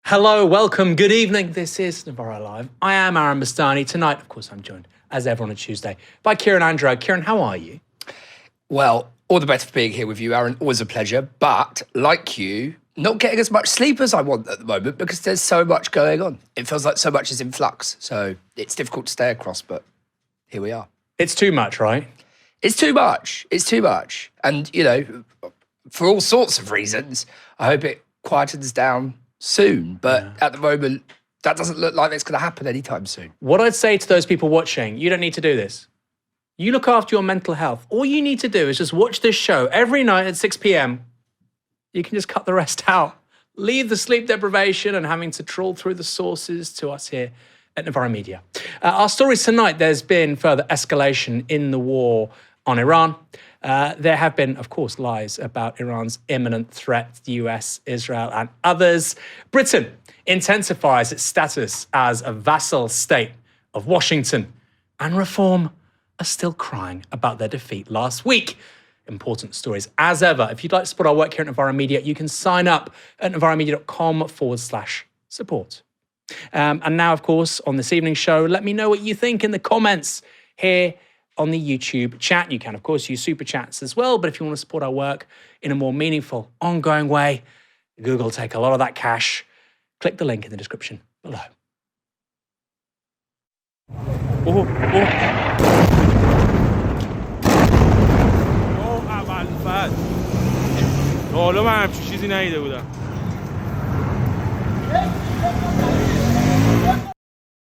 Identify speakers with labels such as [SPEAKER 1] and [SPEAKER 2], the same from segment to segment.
[SPEAKER 1] Hello, welcome, good evening. This is Novara Live. I am Aaron Bastani. Tonight, of course, I'm joined, as ever on a Tuesday, by Kieran Andrieu. Kieran, how are you?
[SPEAKER 2] Well, all the better for being here with you, Aaron. Always a pleasure. But, like you, not getting as much sleep as I want at the moment because there's so much going on. It feels like so much is in flux. So it's difficult to stay across, but here we are.
[SPEAKER 1] It's too much, right?
[SPEAKER 2] It's too much. It's too much. And, you know, for all sorts of reasons, I hope it quietens down soon. But at the moment, that doesn't look like it's going to happen anytime soon.
[SPEAKER 1] What I'd say to those people watching, you don't need to do this. You look after your mental health. All you need to do is just watch this show every night at 6 p.m. You can just cut the rest out. Leave the sleep deprivation and having to trawl through the sources to us here at Novara Media. Our stories tonight, there's been further escalation in the war on Iran. There have been, of course, lies about Iran's imminent threat to the US, Israel, and others. Britain intensifies its status as a vassal state of Washington, and Reform are still crying about their defeat last week. Important stories as ever. If you'd like to support our work here at Novara Media, you can sign up at novaramedia.com/support. And now, of course, on this evening's show, let me know what you think in the comments here on the YouTube chat. You can, of course, use super chats as well, but if you want to support our work in a more meaningful, ongoing way, Google will take a lot of that cash. Click the link in the description below.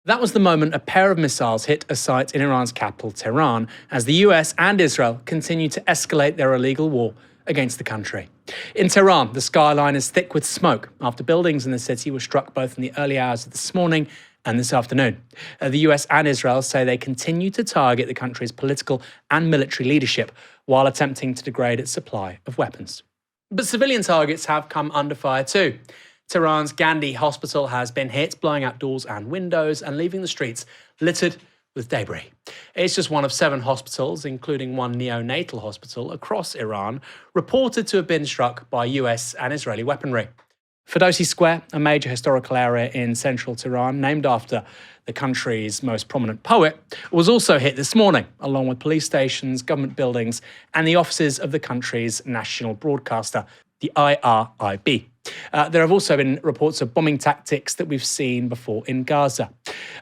[SPEAKER 1] That was the moment a pair of missiles hit a site in Iran's capital, Tehran, as the US and Israel continue to escalate their illegal war against the country. In Tehran, the skyline is thick with smoke after buildings in the city were struck both in the early hours of this morning and this afternoon. The US and Israel say they continue to target the country's political and military leadership while attempting to degrade its supply of weapons. But civilian targets have come under fire too. Tehran's Gandhi hospital has been hit, blowing out doors and windows and leaving the streets littered with debris. It's just one of 7 hospitals, including one neonatal hospital across Iran, reported to have been struck by US and Israeli weaponry. Ferdowsi Square, a major historical area in central Tehran, named after the country's most prominent poet, was also hit this morning, along with police stations, government buildings, and the offices of the country's national broadcaster, the IRIB. There have also been reports of bombing tactics that we've seen before in Gaza.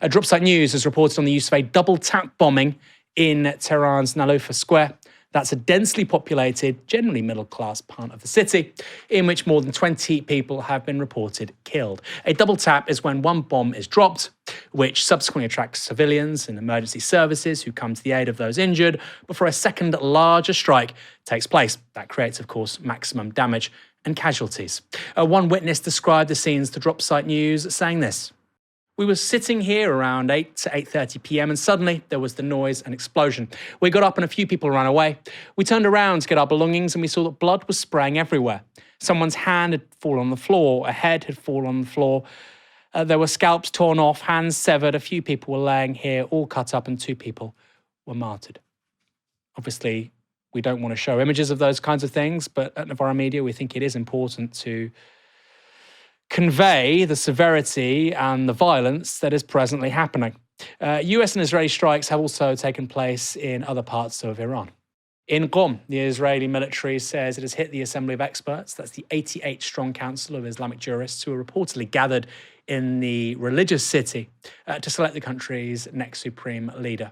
[SPEAKER 1] Dropsite News has reported on the use of a double-tap bombing in Tehran's Naloufa Square. That's a densely populated, generally middle-class part of the city, in which more than 20 people have been reported killed. A double tap is when one bomb is dropped, which subsequently attracts civilians and emergency services who come to the aid of those injured, before a second larger strike takes place. That creates, of course, maximum damage and casualties. One witness described the scenes to Dropsite News, saying this: "We were sitting here around 8 to 8:30 p.m. and suddenly there was the noise and explosion. We got up and a few people ran away. We turned around to get our belongings and we saw that blood was spraying everywhere. Someone's hand had fallen on the floor, a head had fallen on the floor. There were scalps torn off, hands severed, a few people were laying here, all cut up, and 2 people were martyred." Obviously, we don't want to show images of those kinds of things, but at Novara Media, we think it is important to convey the severity and the violence that is presently happening. US and Israeli strikes have also taken place in other parts of Iran. In Qom, the Israeli military says it has hit the Assembly of Experts. That's the 88-strong council of Islamic jurists who are reportedly gathered in the religious city to select the country's next supreme leader.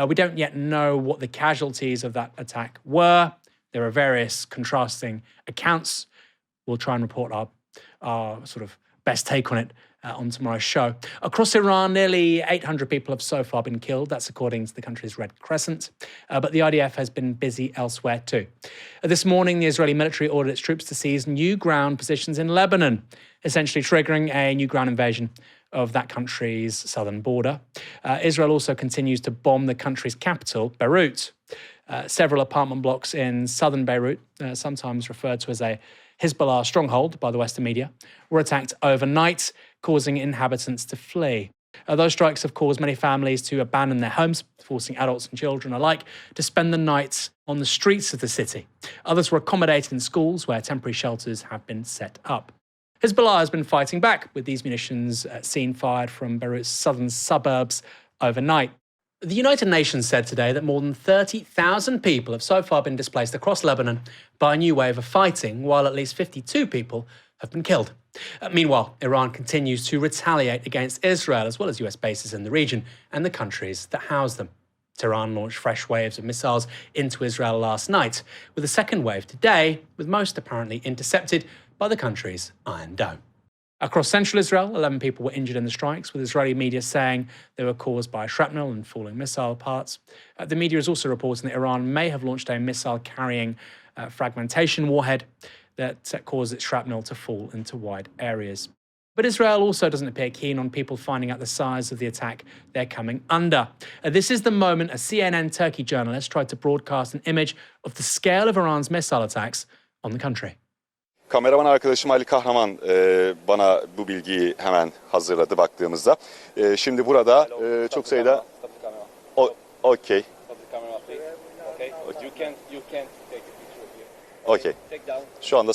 [SPEAKER 1] We don't yet know what the casualties of that attack were. There are various contrasting accounts. We'll try and report our sort of best take on it on tomorrow's show. Across Iran, nearly 800 people have so far been killed. That's according to the country's Red Crescent. But the IDF has been busy elsewhere too. This morning, the Israeli military ordered its troops to seize new ground positions in Lebanon, essentially triggering a new ground invasion of that country's southern border. Israel also continues to bomb the country's capital, Beirut. Several apartment blocks in southern Beirut, sometimes referred to as a Hezbollah stronghold by the Western media, were attacked overnight, causing inhabitants to flee. Those strikes have caused many families to abandon their homes, forcing adults and children alike to spend the night on the streets of the city. Others were accommodated in schools where temporary shelters have been set up. Hezbollah has been fighting back with these munitions seen fired from Beirut's southern suburbs overnight. The United Nations said today that more than 30,000 people have so far been displaced across Lebanon by a new wave of fighting, while at least 52 people have been killed. Meanwhile, Iran continues to retaliate against Israel, as well as US bases in the region and the countries that house them. Tehran launched fresh waves of missiles into Israel last night, with a second wave today, with most apparently intercepted by the country's Iron Dome. Across central Israel, 11 people were injured in the strikes, with Israeli media saying they were caused by shrapnel and falling missile parts. The media is also reporting that Iran may have launched a missile-carrying fragmentation warhead that caused its shrapnel to fall into wide areas. But Israel also doesn't appear keen on people finding out the size of the attack they're coming under. This is the moment a CNN Turkey journalist tried to broadcast an image of the scale of Iran's missile attacks on the country.
[SPEAKER 3] Kameraman arkadaşım Ali Kahraman bana bu bilgiyi hemen hazırladı baktığımızda. Şimdi burada çok sayıda... Okay. Okay. Şu anda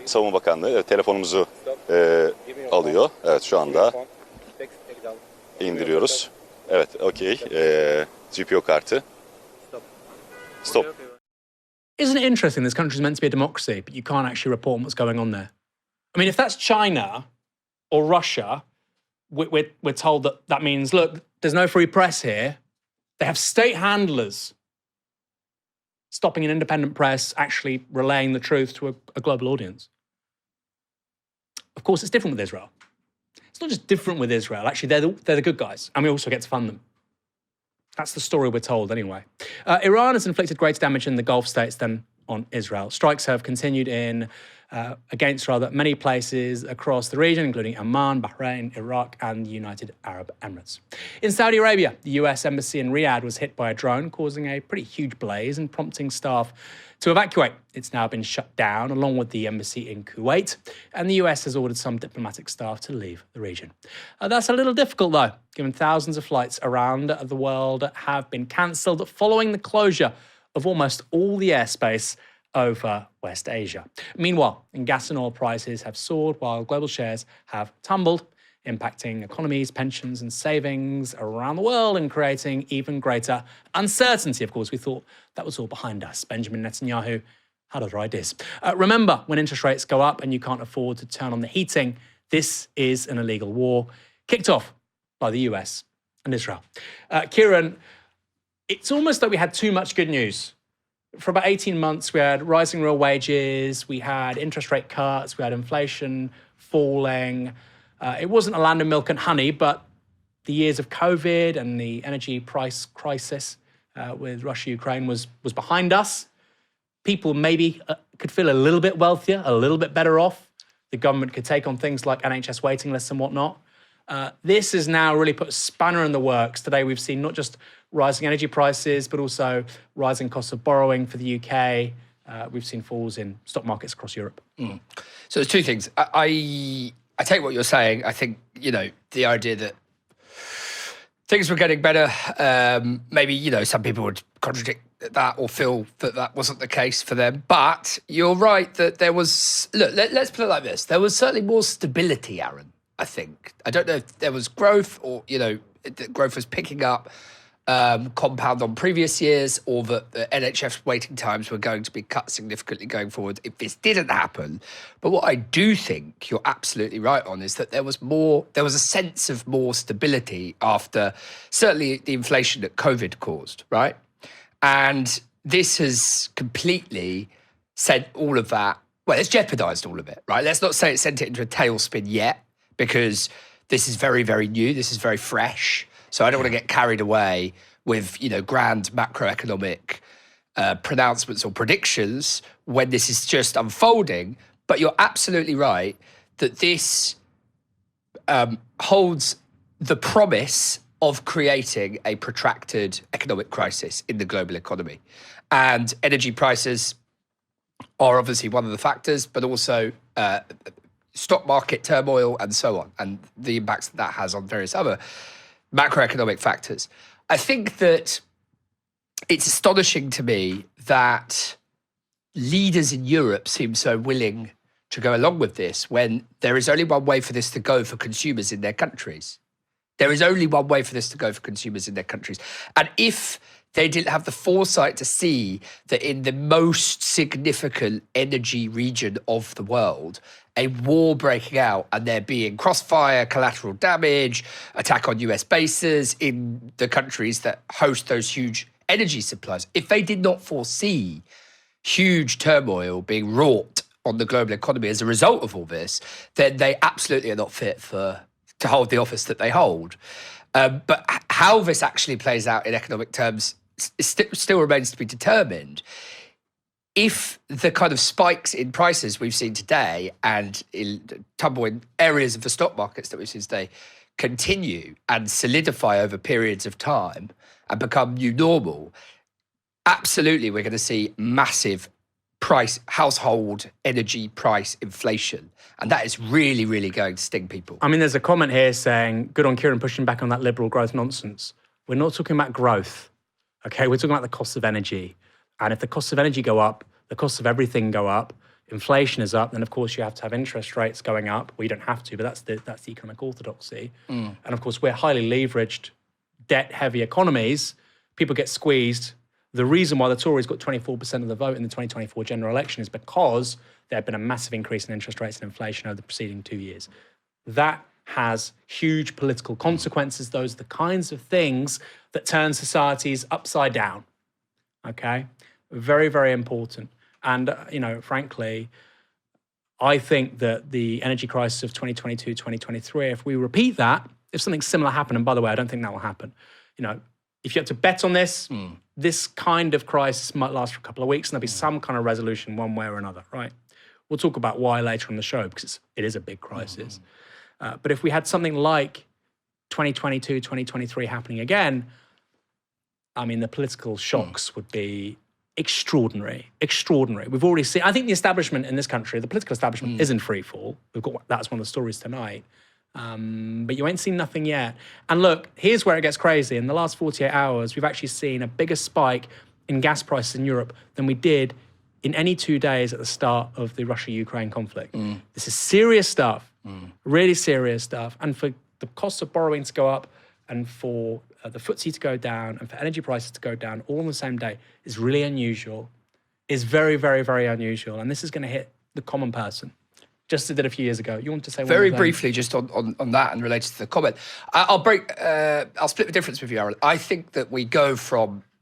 [SPEAKER 3] Savunma Bakanlığı telefonumuzu alıyor. Evet, şu anda indiriyoruz. Evet, okay. GPO kartı. Stop.
[SPEAKER 1] Isn't it interesting this country is meant to be a democracy, but you can't actually report on what's going on there? I mean, if that's China or Russia, we're told that means, look, there's no free press here. They have state handlers stopping an independent press actually relaying the truth to a global audience. Of course, it's different with Israel. It's not just different with Israel. Actually, they're the good guys, and we also get to fund them. That's the story we're told anyway. Iran has inflicted greater damage in the Gulf states than on Israel. Strikes have continued against many places across the region, including Oman, Bahrain, Iraq, and the United Arab Emirates. In Saudi Arabia, the US embassy in Riyadh was hit by a drone, causing a pretty huge blaze and prompting staff to evacuate. It's now been shut down, along with the embassy in Kuwait, and the US has ordered some diplomatic staff to leave the region. That's a little difficult, though, given thousands of flights around the world have been cancelled following the closure of almost all the airspace over West Asia. Meanwhile, gas and oil prices have soared while global shares have tumbled, impacting economies, pensions and savings around the world and creating even greater uncertainty. Of course, we thought that was all behind us. Benjamin Netanyahu had other ideas. Remember, when interest rates go up and you can't afford to turn on the heating, this is an illegal war kicked off by the US and Israel. Kieran, it's almost like we had too much good news. For about 18 months, we had rising real wages, we had interest rate cuts, we had inflation falling. It wasn't a land of milk and honey, but the years of COVID and the energy price crisis with Russia-Ukraine was behind us. People maybe could feel a little bit wealthier, a little bit better off. The government could take on things like NHS waiting lists and whatnot. This has now really put a spanner in the works. Today we've seen not just rising energy prices, but also rising costs of borrowing for the UK. We've seen falls in stock markets across Europe.
[SPEAKER 2] So there's two things. I take what you're saying. I think, the idea that things were getting better, maybe, some people would contradict that or feel that wasn't the case for them. But you're right that there was, let's put it like this. There was certainly more stability, Aaron, I think. I don't know if there was growth or, growth was picking up, compound on previous years, or that the NHS waiting times were going to be cut significantly going forward if this didn't happen. But what I do think you're absolutely right on is that there was a sense of more stability after certainly the inflation that COVID caused, right? And this has completely sent all of that, well, it's jeopardized all of it, right? Let's not say it sent it into a tailspin yet, because this is very, very new. This is very fresh. So I don't want to get carried away with, grand macroeconomic pronouncements or predictions when this is just unfolding. But you're absolutely right that this holds the promise of creating a protracted economic crisis in the global economy. And energy prices are obviously one of the factors, but also stock market turmoil and so on, and the impacts that has on various other macroeconomic factors. I think that it's astonishing to me that leaders in Europe seem so willing to go along with this when there is only one way for this to go for consumers in their countries. There is only one way for this to go for consumers in their countries. And if they didn't have the foresight to see that in the most significant energy region of the world, a war breaking out and there being crossfire, collateral damage, attack on US bases in the countries that host those huge energy supplies, if they did not foresee huge turmoil being wrought on the global economy as a result of all this, then they absolutely are not fit to hold the office that they hold. But how this actually plays out in economic terms still remains to be determined. If the kind of spikes in prices we've seen today and tumble in areas of the stock markets that we've seen today continue and solidify over periods of time and become new normal, absolutely we're going to see massive household energy price inflation. And that is really, really going to sting people.
[SPEAKER 1] I mean, there's a comment here saying, good on Kieran pushing back on that liberal growth nonsense. We're not talking about growth, okay? We're talking about the cost of energy. And if the costs of energy go up, the costs of everything go up, inflation is up, then of course you have to have interest rates going up. Well, you don't have to, but that's the economic orthodoxy. And of course, we're highly leveraged, debt-heavy economies. People get squeezed. The reason why the Tories got 24% of the vote in the 2024 general election is because there had been a massive increase in interest rates and inflation over the preceding 2 years. That has huge political consequences. Those are the kinds of things that turn societies upside down, okay? Very, very important. And, frankly, I think that the energy crisis of 2022, 2023, if we repeat that, if something similar happened, and by the way, I don't think that will happen, if you have to bet on this, this kind of crisis might last for a couple of weeks and there'll be some kind of resolution one way or another, right? We'll talk about why later on the show because it is a big crisis. But if we had something like 2022, 2023 happening again, I mean, the political shocks would be extraordinary. We've already seen, I think the establishment in this country, the political establishment is in free fall. That's one of the stories tonight. But you ain't seen nothing yet. And look, here's where it gets crazy. In the last 48 hours, we've actually seen a bigger spike in gas prices in Europe than we did in any 2 days at the start of the Russia-Ukraine conflict. This is serious stuff, really serious stuff. And for the cost of borrowing to go up and for the FTSE to go down and for energy prices to go down all on the same day is really unusual, is very, very, very unusual. And this is going to hit the common person. Just as it did a few years ago. You want to say one
[SPEAKER 2] very briefly, just on that and related to the comment. I'll split the difference with you, Aaron. I think that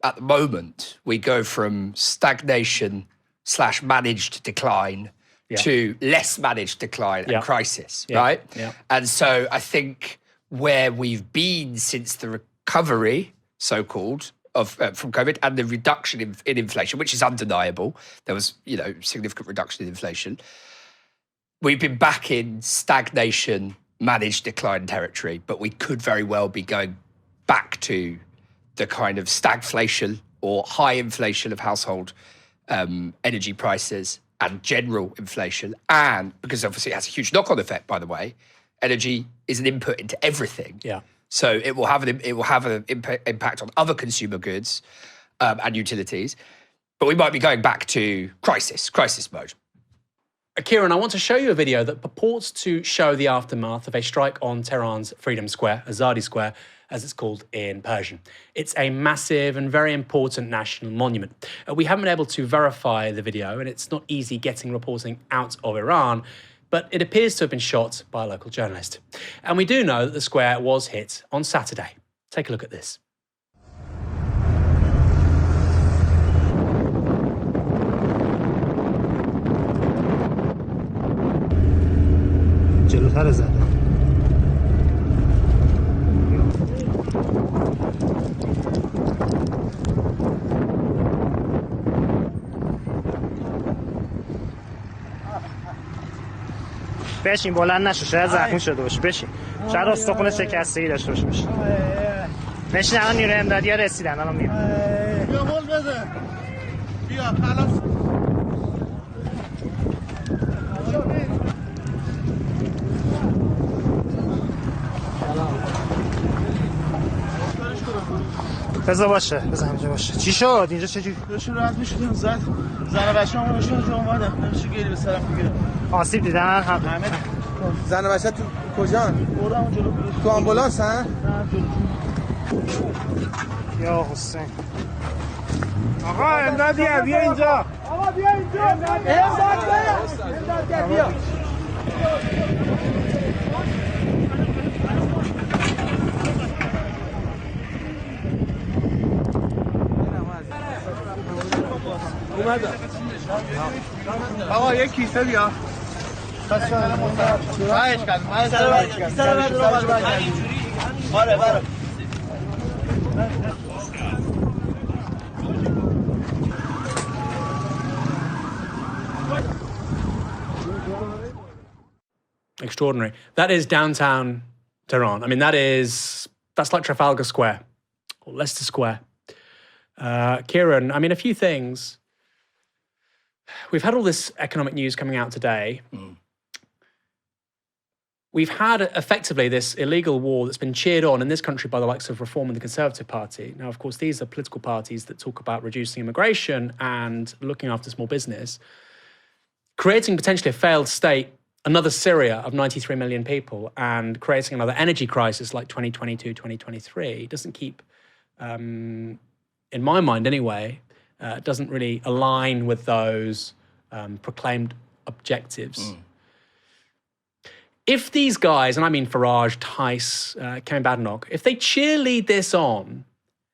[SPEAKER 2] at the moment, we go from stagnation / managed decline to less managed decline and crisis, right? Yeah. And so I think where we've been since the recovery, so-called, from COVID and the reduction in inflation, which is undeniable. There was, significant reduction in inflation. We've been back in stagnation, managed decline territory, but we could very well be going back to the kind of stagflation or high inflation of household energy prices and general inflation. And because obviously it has a huge knock-on effect, by the way, energy is an input into everything. Yeah. So it will have an impact on other consumer goods and utilities. But we might be going back to crisis mode.
[SPEAKER 1] Kieran, I want to show you a video that purports to show the aftermath of a strike on Tehran's Freedom Square, Azadi Square, as it's called in Persian. It's a massive and very important national monument. We haven't been able to verify the video, and it's not easy getting reporting out of Iran, but it appears to have been shot by a local journalist. And we do know that the square was hit on Saturday. Take a look at this.
[SPEAKER 4] جلوتر زده بشین بلند نشو شاید زخمی شده باشه بشین شاید استخوان شکستگی داشته باشه بشین الان نیروی امدادی ها رسیدن الان میان بیا گل بده بیا خلاص بذار باشه بذار همینجا باشه چی شد اینجا چجوری
[SPEAKER 5] داشتیم راحت میشدیم زن و بچه همون داشتیم اونجا اومدن نمیشه گیری به سرم میگیره
[SPEAKER 4] آسیب دیدن
[SPEAKER 5] همه زن و بچه تو کجان؟ برو همون جلو تو آمبولانس ها؟
[SPEAKER 4] یا حسین
[SPEAKER 5] آقا امداد بیا اینجا آقا بیا اینجا امداد بیا اومدم آقا یک کیسه بیا آره
[SPEAKER 1] Extraordinary. That is downtown Tehran. I mean, that's like Trafalgar Square or Leicester Square. Kieran, I mean, a few things. We've had all this economic news coming out today. We've had effectively this illegal war that's been cheered on in this country by the likes of Reform and the Conservative Party. Now, of course, these are political parties that talk about reducing immigration and looking after small business, creating potentially a failed state, another Syria of 93 million people, and creating another energy crisis like 2022, 2023 doesn't keep, in my mind anyway, doesn't really align with those proclaimed objectives. If these guys, and I mean Farage, Tice, Kevin Badenoch, if they cheerlead this on,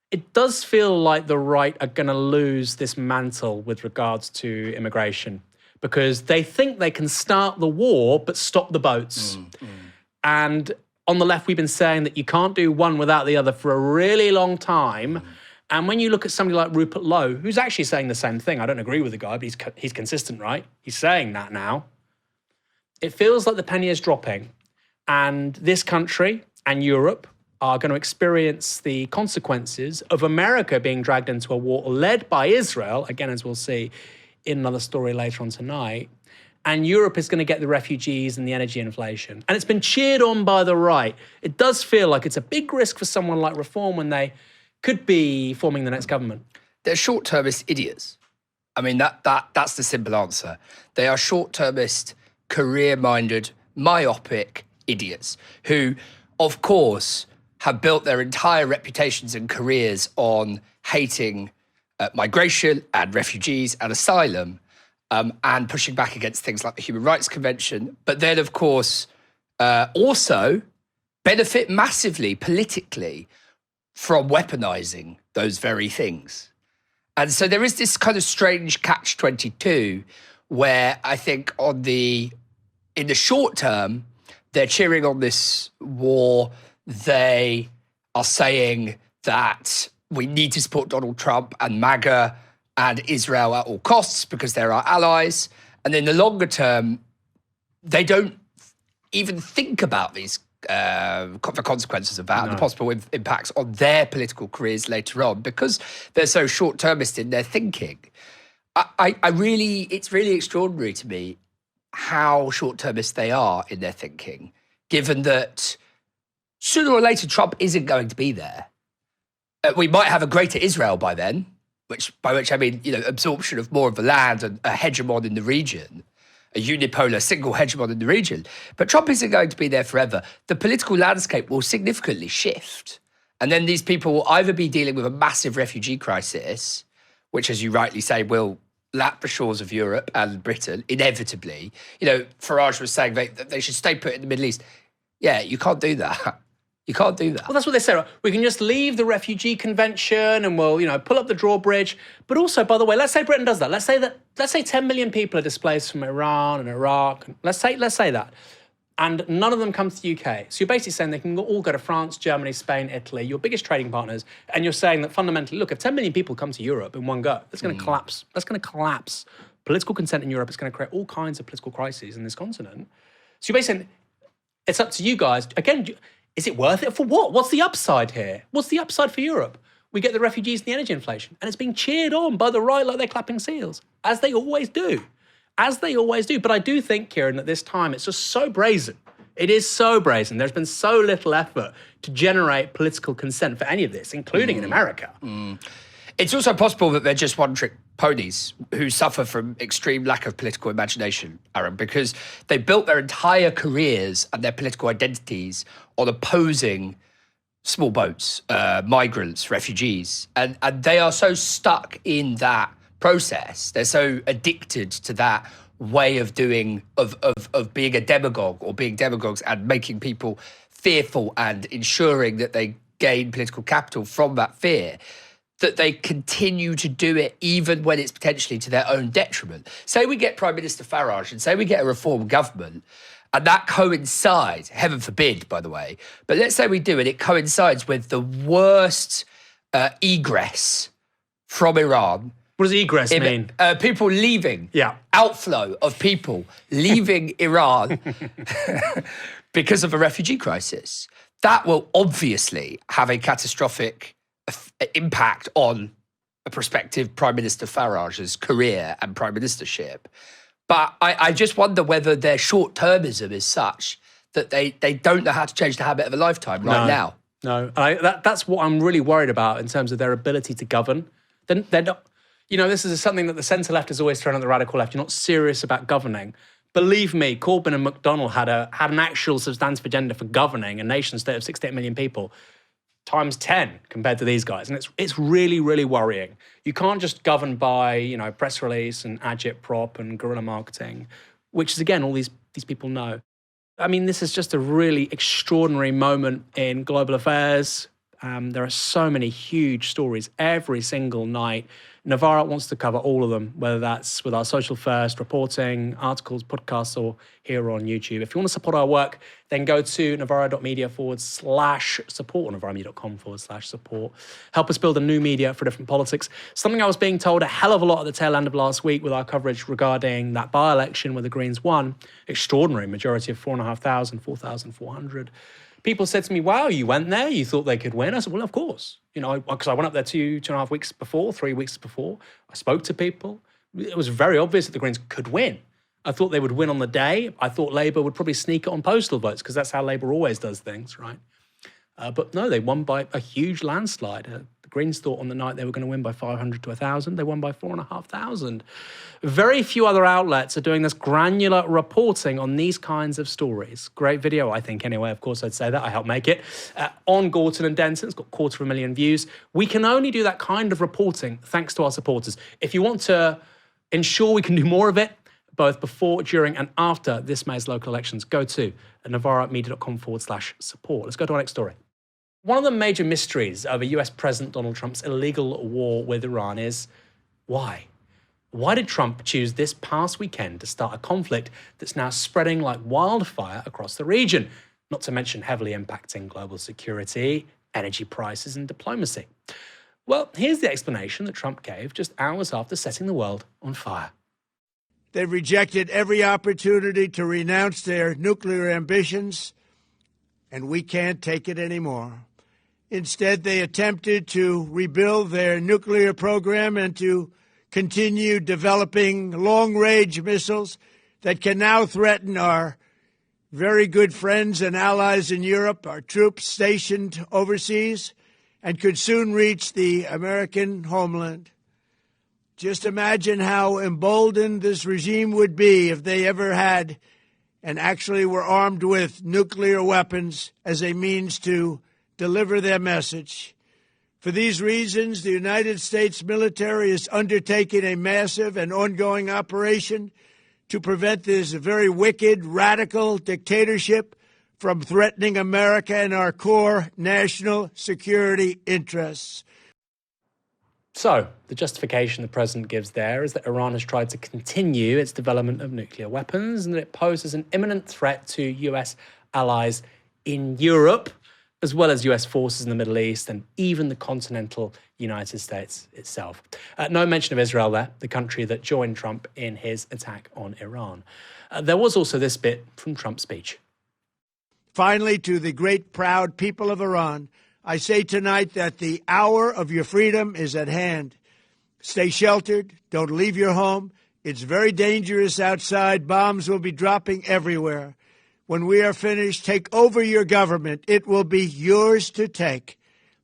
[SPEAKER 1] it does feel like the right are going to lose this mantle with regards to immigration, because they think they can start the war but stop the boats. And on the left, we've been saying that you can't do one without the other for a really long time. And when you look at somebody like Rupert Lowe, who's actually saying the same thing, I don't agree with the guy, but he's consistent, right? He's saying that now. It feels like the penny is dropping, and this country and Europe are going to experience the consequences of America being dragged into a war led by Israel, again, as we'll see in another story later on tonight, and Europe is going to get the refugees and the energy inflation. And it's been cheered on by the right. It does feel like it's a big risk for someone like Reform when they could be forming the next government.
[SPEAKER 2] They're short-termist idiots. I mean, that's the simple answer. They are short-termist, career-minded, myopic idiots who, of course, have built their entire reputations and careers on hating migration and refugees and asylum, and pushing back against things like the Human Rights Convention, but then, of course, also benefit massively politically from weaponizing those very things. And so there is this kind of strange catch-22 where I think in the short term, they're cheering on this war. They are saying that we need to support Donald Trump and MAGA and Israel at all costs because they're our allies. And in the longer term, they don't even think about the consequences of that and the possible impacts on their political careers later on because they're so short-termist in their thinking. It's really extraordinary to me how short-termist they are in their thinking, given that sooner or later Trump isn't going to be there. We might have a greater Israel by then, by which I mean, absorption of more of the land and a hegemon in the region, a unipolar single hegemon in the region. But Trump isn't going to be there forever. The political landscape will significantly shift. And then these people will either be dealing with a massive refugee crisis, which, as you rightly say, will lap the shores of Europe and Britain, inevitably. Farage was saying they should stay put in the Middle East. Yeah, you can't do that. You can't do that.
[SPEAKER 1] Well, that's what they say. Right? We can just leave the refugee convention and we'll, pull up the drawbridge. But also, by the way, let's say Britain does that. Let's say 10 million people are displaced from Iran and Iraq. Let's say that. And none of them come to the UK. So you're basically saying they can all go to France, Germany, Spain, Italy, your biggest trading partners. And you're saying that fundamentally, look, if 10 million people come to Europe in one go, that's going to collapse. That's going to collapse. Political consent in Europe is going to create all kinds of political crises in this continent. So you're basically saying, it's up to you guys. Again, is it worth it for what? What's the upside here? What's the upside for Europe? We get the refugees and the energy inflation. And it's being cheered on by the right like they're clapping seals, as they always do. As they always do. But I do think, Kieran, at this time, it's just so brazen. It is so brazen. There's been so little effort to generate political consent for any of this, including in America.
[SPEAKER 2] It's also possible that they're just one-trick ponies who suffer from extreme lack of political imagination, Aaron, because they built their entire careers and their political identities on opposing small boats, migrants, refugees. And they are so stuck in that process. They're so addicted to that way of doing, of being a demagogue or being demagogues and making people fearful and ensuring that they gain political capital from that fear, that they continue to do it even when it's potentially to their own detriment. Say we get Prime Minister Farage and say we get a reform government, and that coincides, heaven forbid, by the way, but let's say we do, and it coincides with the worst egress from Iran.
[SPEAKER 1] What does egress mean?
[SPEAKER 2] People leaving.
[SPEAKER 1] Yeah.
[SPEAKER 2] Outflow of people leaving Iran because of a refugee crisis. That will obviously have a catastrophic impact on a prospective Prime Minister Farage's career and prime ministership. But I just wonder whether their short-termism is such that they don't know how to change the habit of a lifetime now.
[SPEAKER 1] No, that's what I'm really worried about in terms of their ability to govern. They're not, this is something that the centre-left has always thrown at the radical left. You're not serious about governing. Believe me, Corbyn and McDonnell had an actual substantive agenda for governing a nation state of 68 million people, times 10 compared to these guys. And it's really, really worrying. You can't just govern by, press release and agitprop and guerrilla marketing, which is, again, all these people know. I mean, this is just a really extraordinary moment in global affairs. There are so many huge stories every single night. Novara wants to cover all of them, whether that's with our social first reporting, articles, podcasts, or here on YouTube. If you want to support our work, then go to novara.media/support or novaramedia.com/support. Help us build a new media for different politics. Something I was being told a hell of a lot at the tail end of last week with our coverage regarding that by-election where the Greens won. Extraordinary majority of 4,400. People said to me, wow, you went there? You thought they could win? I said, well, of course. Because I went up there 2.5 weeks before, 3 weeks before. I spoke to people. It was very obvious that the Greens could win. I thought they would win on the day. I thought Labour would probably sneak it on postal votes because that's how Labour always does things, right? But no, they won by a huge landslide. The Greens thought on the night they were going to win by 500 to 1,000. They won by 4,500. Very few other outlets are doing this granular reporting on these kinds of stories. Great video, I think, anyway. Of course, I'd say that. I helped make it. On Gorton and Denton, it's got 250,000 views. We can only do that kind of reporting thanks to our supporters. If you want to ensure we can do more of it, both before, during, and after this May's local elections, go to novaramedia.com/support. Let's go to our next story. One of the major mysteries over US President Donald Trump's illegal war with Iran is why? Why did Trump choose this past weekend to start a conflict that's now spreading like wildfire across the region, not to mention heavily impacting global security, energy prices, and diplomacy? Well, here's the explanation that Trump gave just hours after setting the world on fire.
[SPEAKER 6] They've rejected every opportunity to renounce their nuclear ambitions, and we can't take it anymore. Instead, they attempted to rebuild their nuclear program and to continue developing long-range missiles that can now threaten our very good friends and allies in Europe, our troops stationed overseas, and could soon reach the American homeland. Just imagine how emboldened this regime would be if they ever had and actually were armed with nuclear weapons as a means to deliver their message. For these reasons, the United States military is undertaking a massive and ongoing operation to prevent this very wicked, radical dictatorship from threatening America and our core national security interests.
[SPEAKER 1] So, the justification the president gives there is that Iran has tried to continue its development of nuclear weapons and that it poses an imminent threat to US allies in Europe, as well as US forces in the Middle East and even the continental United States itself. No mention of Israel there, the country that joined Trump in his attack on Iran. There was also this bit from Trump's speech.
[SPEAKER 6] Finally, to the great, proud people of Iran, I say tonight that the hour of your freedom is at hand. Stay sheltered. Don't leave your home. It's very dangerous outside. Bombs will be dropping everywhere. When we are finished, take over your government. It will be yours to take.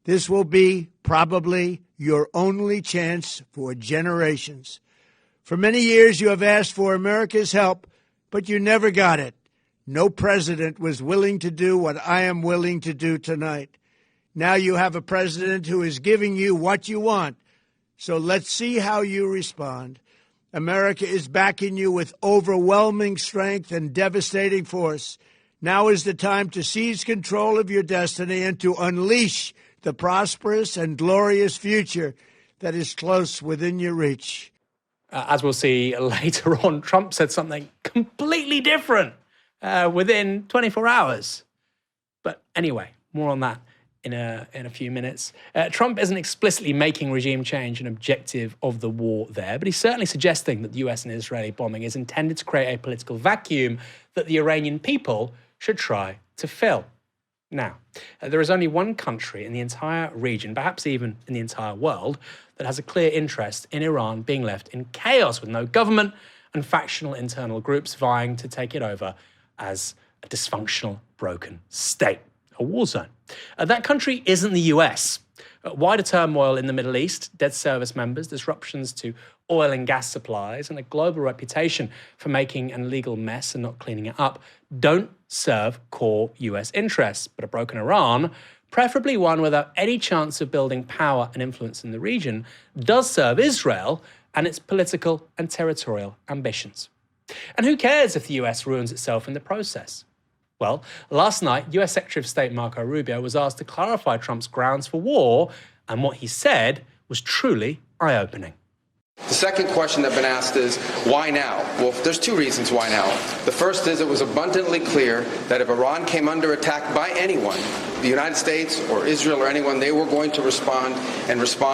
[SPEAKER 6] This will be probably your only chance for generations. For many years, you have asked for America's help, but you never got it. No president was willing to do what I am willing to do tonight. Now you have a president who is giving you what you want. So let's see how you respond. America is backing you with overwhelming strength and devastating force. Now is the time to seize control of your destiny and to unleash the prosperous and glorious future that is close within your reach.
[SPEAKER 1] As we'll see later on, Trump said something completely different within 24 hours. But anyway, more on that in a few minutes. Trump isn't explicitly making regime change an objective of the war there, but he's certainly suggesting that the US and Israeli bombing is intended to create a political vacuum that the Iranian people should try to fill. Now, there is only one country in the entire region, perhaps even in the entire world, that has a clear interest in Iran being left in chaos with no government and factional internal groups vying to take it over as a dysfunctional, broken state, a war zone. That country isn't the US. Wider turmoil in the Middle East, dead service members, disruptions to oil and gas supplies, and a global reputation for making an illegal mess and not cleaning it up don't serve core US interests. But a broken Iran, preferably one without any chance of building power and influence in the region, does serve Israel and its political and territorial ambitions. And who cares if the US ruins itself in the process? Well, last night, US Secretary of State Marco Rubio was asked to clarify Trump's grounds for war, and what he said was truly eye-opening.
[SPEAKER 7] The second question that's been asked is, why now? Well, there's two reasons why now. The first is it was abundantly clear that if Iran came under attack by anyone, the United States or Israel or anyone, they were going to respond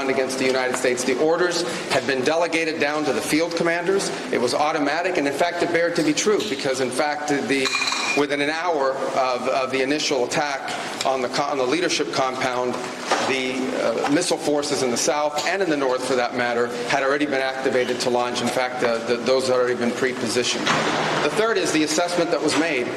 [SPEAKER 7] against the United States. The orders had been delegated down to the field commanders. It was automatic, and in fact, it bared to be true, because in fact, within an hour of the initial attack on the leadership compound, the missile forces in the south and in the north, for that matter, had already been activated to launch. In fact, those had already been pre-positioned. The third is the assessment that was made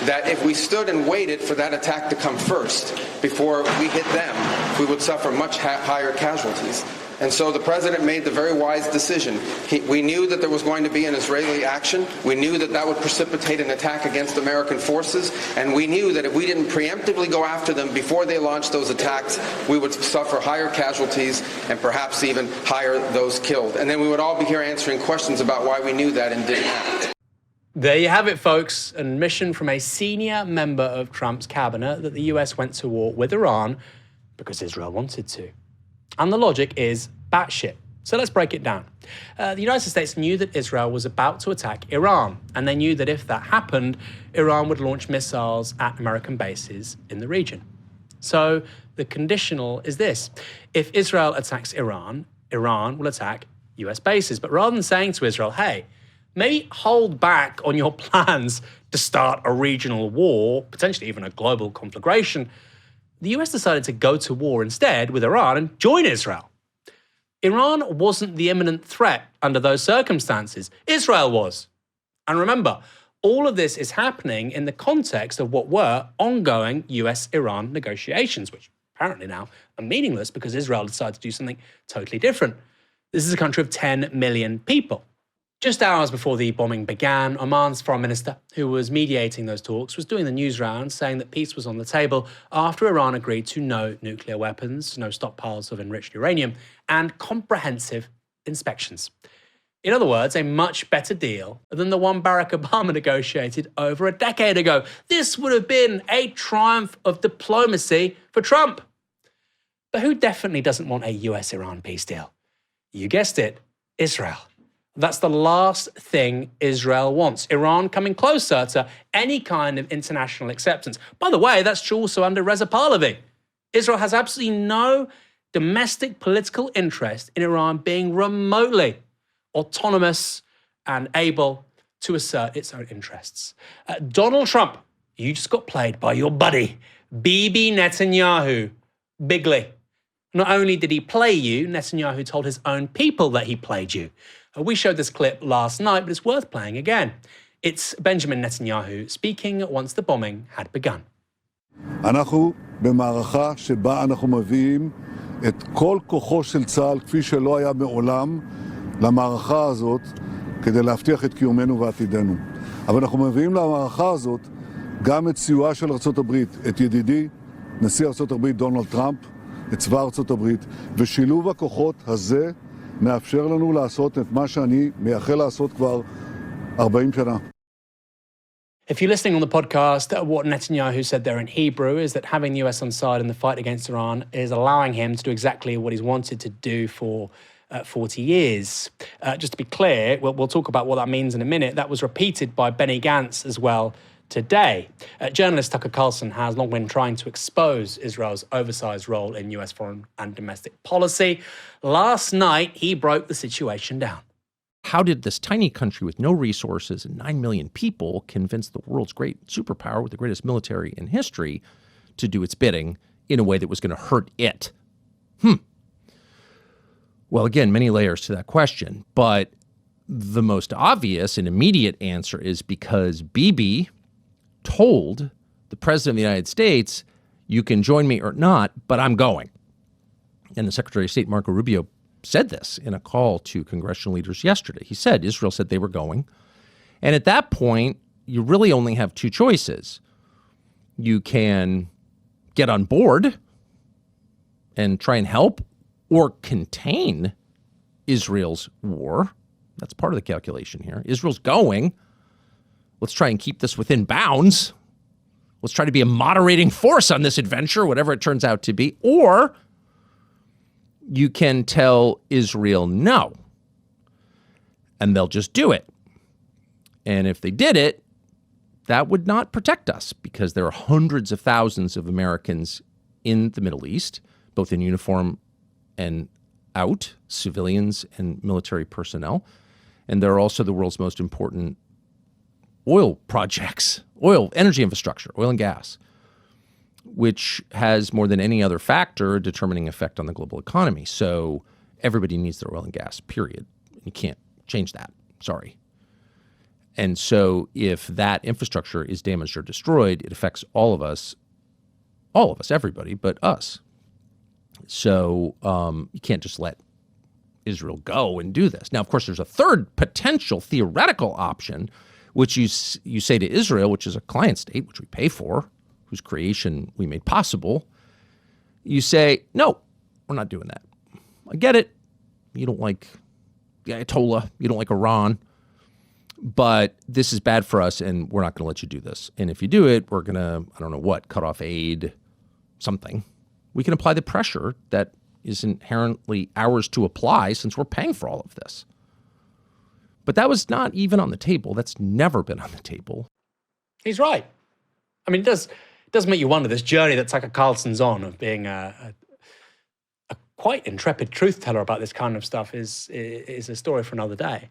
[SPEAKER 7] that if we stood and waited for that attack to come first before we hit them, we would suffer much higher casualties. And so the president made the very wise decision. We knew that there was going to be an Israeli action. We knew that that would precipitate an attack against American forces. And we knew that if we didn't preemptively go after them before they launched those attacks, we would suffer higher casualties and perhaps even higher those killed. And then we would all be here answering questions about why we knew that and didn't act.
[SPEAKER 1] There you have it, folks. An admission from a senior member of Trump's cabinet that the US went to war with Iran because Israel wanted to. And the logic is batshit. So let's break it down. The United States knew that Israel was about to attack Iran, and they knew that if that happened, Iran would launch missiles at American bases in the region. So the conditional is this. If Israel attacks Iran, Iran will attack US bases. But rather than saying to Israel, hey, maybe hold back on your plans to start a regional war, potentially even a global conflagration, the US decided to go to war instead with Iran and join Israel. Iran wasn't the imminent threat under those circumstances. Israel was. And remember, all of this is happening in the context of what were ongoing US-Iran negotiations, which apparently now are meaningless because Israel decided to do something totally different. This is a country of 10 million people. Just hours before the bombing began, Oman's foreign minister, who was mediating those talks, was doing the news rounds saying that peace was on the table after Iran agreed to no nuclear weapons, no stockpiles of enriched uranium, and comprehensive inspections. In other words, a much better deal than the one Barack Obama negotiated over a decade ago. This would have been a triumph of diplomacy for Trump. But who definitely doesn't want a US-Iran peace deal? You guessed it, Israel. That's the last thing Israel wants. Iran coming closer to any kind of international acceptance. By the way, that's true also under Reza Pahlavi. Israel has absolutely no domestic political interest in Iran being remotely autonomous and able to assert its own interests. Donald Trump, you just got played by your buddy, Bibi Netanyahu, bigly. Not only did he play you, Netanyahu told his own people that he played you. We showed this clip last night, but it's worth playing again. It's Benjamin Netanyahu speaking once the bombing had begun.
[SPEAKER 8] אנחנו במערכה שבה אנחנו מביאים את כל כוחו של צה"ל כפי שלא היה מעולם למערכה הזאת כדי להבטיח את קיומנו ועתידנו. אבל אנחנו מביאים למערכה הזאת גם את סיועה של ארצות הברית, את ידידי נשיא ארצות הברית דונלד טראמפ, את צבא ארצות הברית, ושילוב הכוחות הזה מאפשר לנו לעשות את מה שאני מייחל לעשות כבר 40 שנה.
[SPEAKER 1] If you're listening on the podcast, what Netanyahu said there in Hebrew is that having the US on side in the fight against Iran is allowing him to do exactly what he's wanted to do for 40 years. Just to be clear, we'll talk about what that means in a minute. That was repeated by Benny Gantz as well today. Journalist Tucker Carlson has long been trying to expose Israel's oversized role in US foreign and domestic policy. Last night, he broke the situation down.
[SPEAKER 9] How did this tiny country with no resources and 9 million people convince the world's great superpower with the greatest military in history to do its bidding in a way that was going to hurt it? Well, again, many layers to that question, but the most obvious and immediate answer is because Bibi told the president of the United States, you can join me or not, but I'm going. And the Secretary of State, Marco Rubio, said this in a call to congressional leaders yesterday. He said Israel said they were going. And at that point, you really only have two choices. You can get on board and try and help or contain Israel's war. That's part of the calculation here. Israel's going. Let's try and keep this within bounds. Let's try to be a moderating force on this adventure, whatever it turns out to be. Or you can tell Israel no, and they'll just do it. And if they did it, that would not protect us because there are hundreds of thousands of Americans in the Middle East, both in uniform and out, civilians and military personnel. And they're also the world's most important oil projects, energy infrastructure, oil and gas, which has more than any other factor a determining effect on the global economy. So everybody needs their oil and gas, period. You can't change that. Sorry. And so if that infrastructure is damaged or destroyed, it affects all of us, everybody, but us. So you can't just let Israel go and do this. Now, of course, there's a third potential theoretical option, which you say to Israel, which is a client state, which we pay for, whose creation we made possible. You say, no, we're not doing that. I get it. You don't like the Ayatollah. You don't like Iran. But this is bad for us, and we're not going to let you do this. And if you do it, we're going to, I don't know what, cut off aid, something. We can apply the pressure that is inherently ours to apply since we're paying for all of this. But that was not even on the table. That's never been on the table.
[SPEAKER 1] He's right. I mean, it does make you wonder, this journey that Tucker Carlson's on of being a quite intrepid truth teller about this kind of stuff is a story for another day.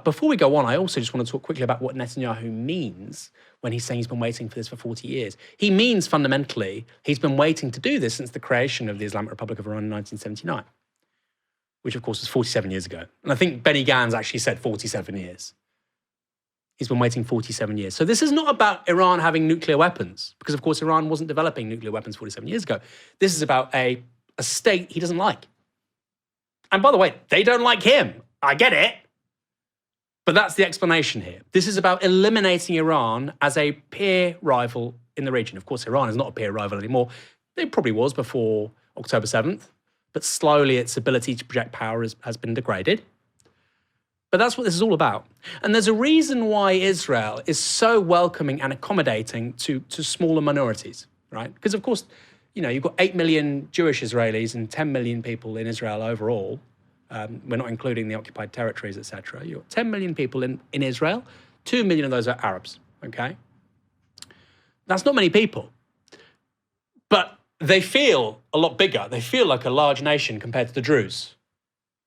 [SPEAKER 1] Before we go on, I also just want to talk quickly about what Netanyahu means when he's saying he's been waiting for this for 40 years. He means fundamentally he's been waiting to do this since the creation of the Islamic Republic of Iran in 1979, which of course was 47 years ago. And I think Benny Gantz actually said 47 years. He's been waiting 47 years. So this is not about Iran having nuclear weapons, because of course Iran wasn't developing nuclear weapons 47 years ago. This is about a state he doesn't like. And by the way, they don't like him. I get it. But that's the explanation here. This is about eliminating Iran as a peer rival in the region. Of course, Iran is not a peer rival anymore. It probably was before October 7th, but slowly its ability to project power has been degraded. But that's what this is all about. And there's a reason why Israel is so welcoming and accommodating to smaller minorities, right? Because, of course, you've got 8 million Jewish Israelis and 10 million people in Israel overall. We're not including the occupied territories, etc. You've got 10 million people in Israel. 2 million of those are Arabs, okay? That's not many people. But they feel a lot bigger. They feel like a large nation compared to the Druze,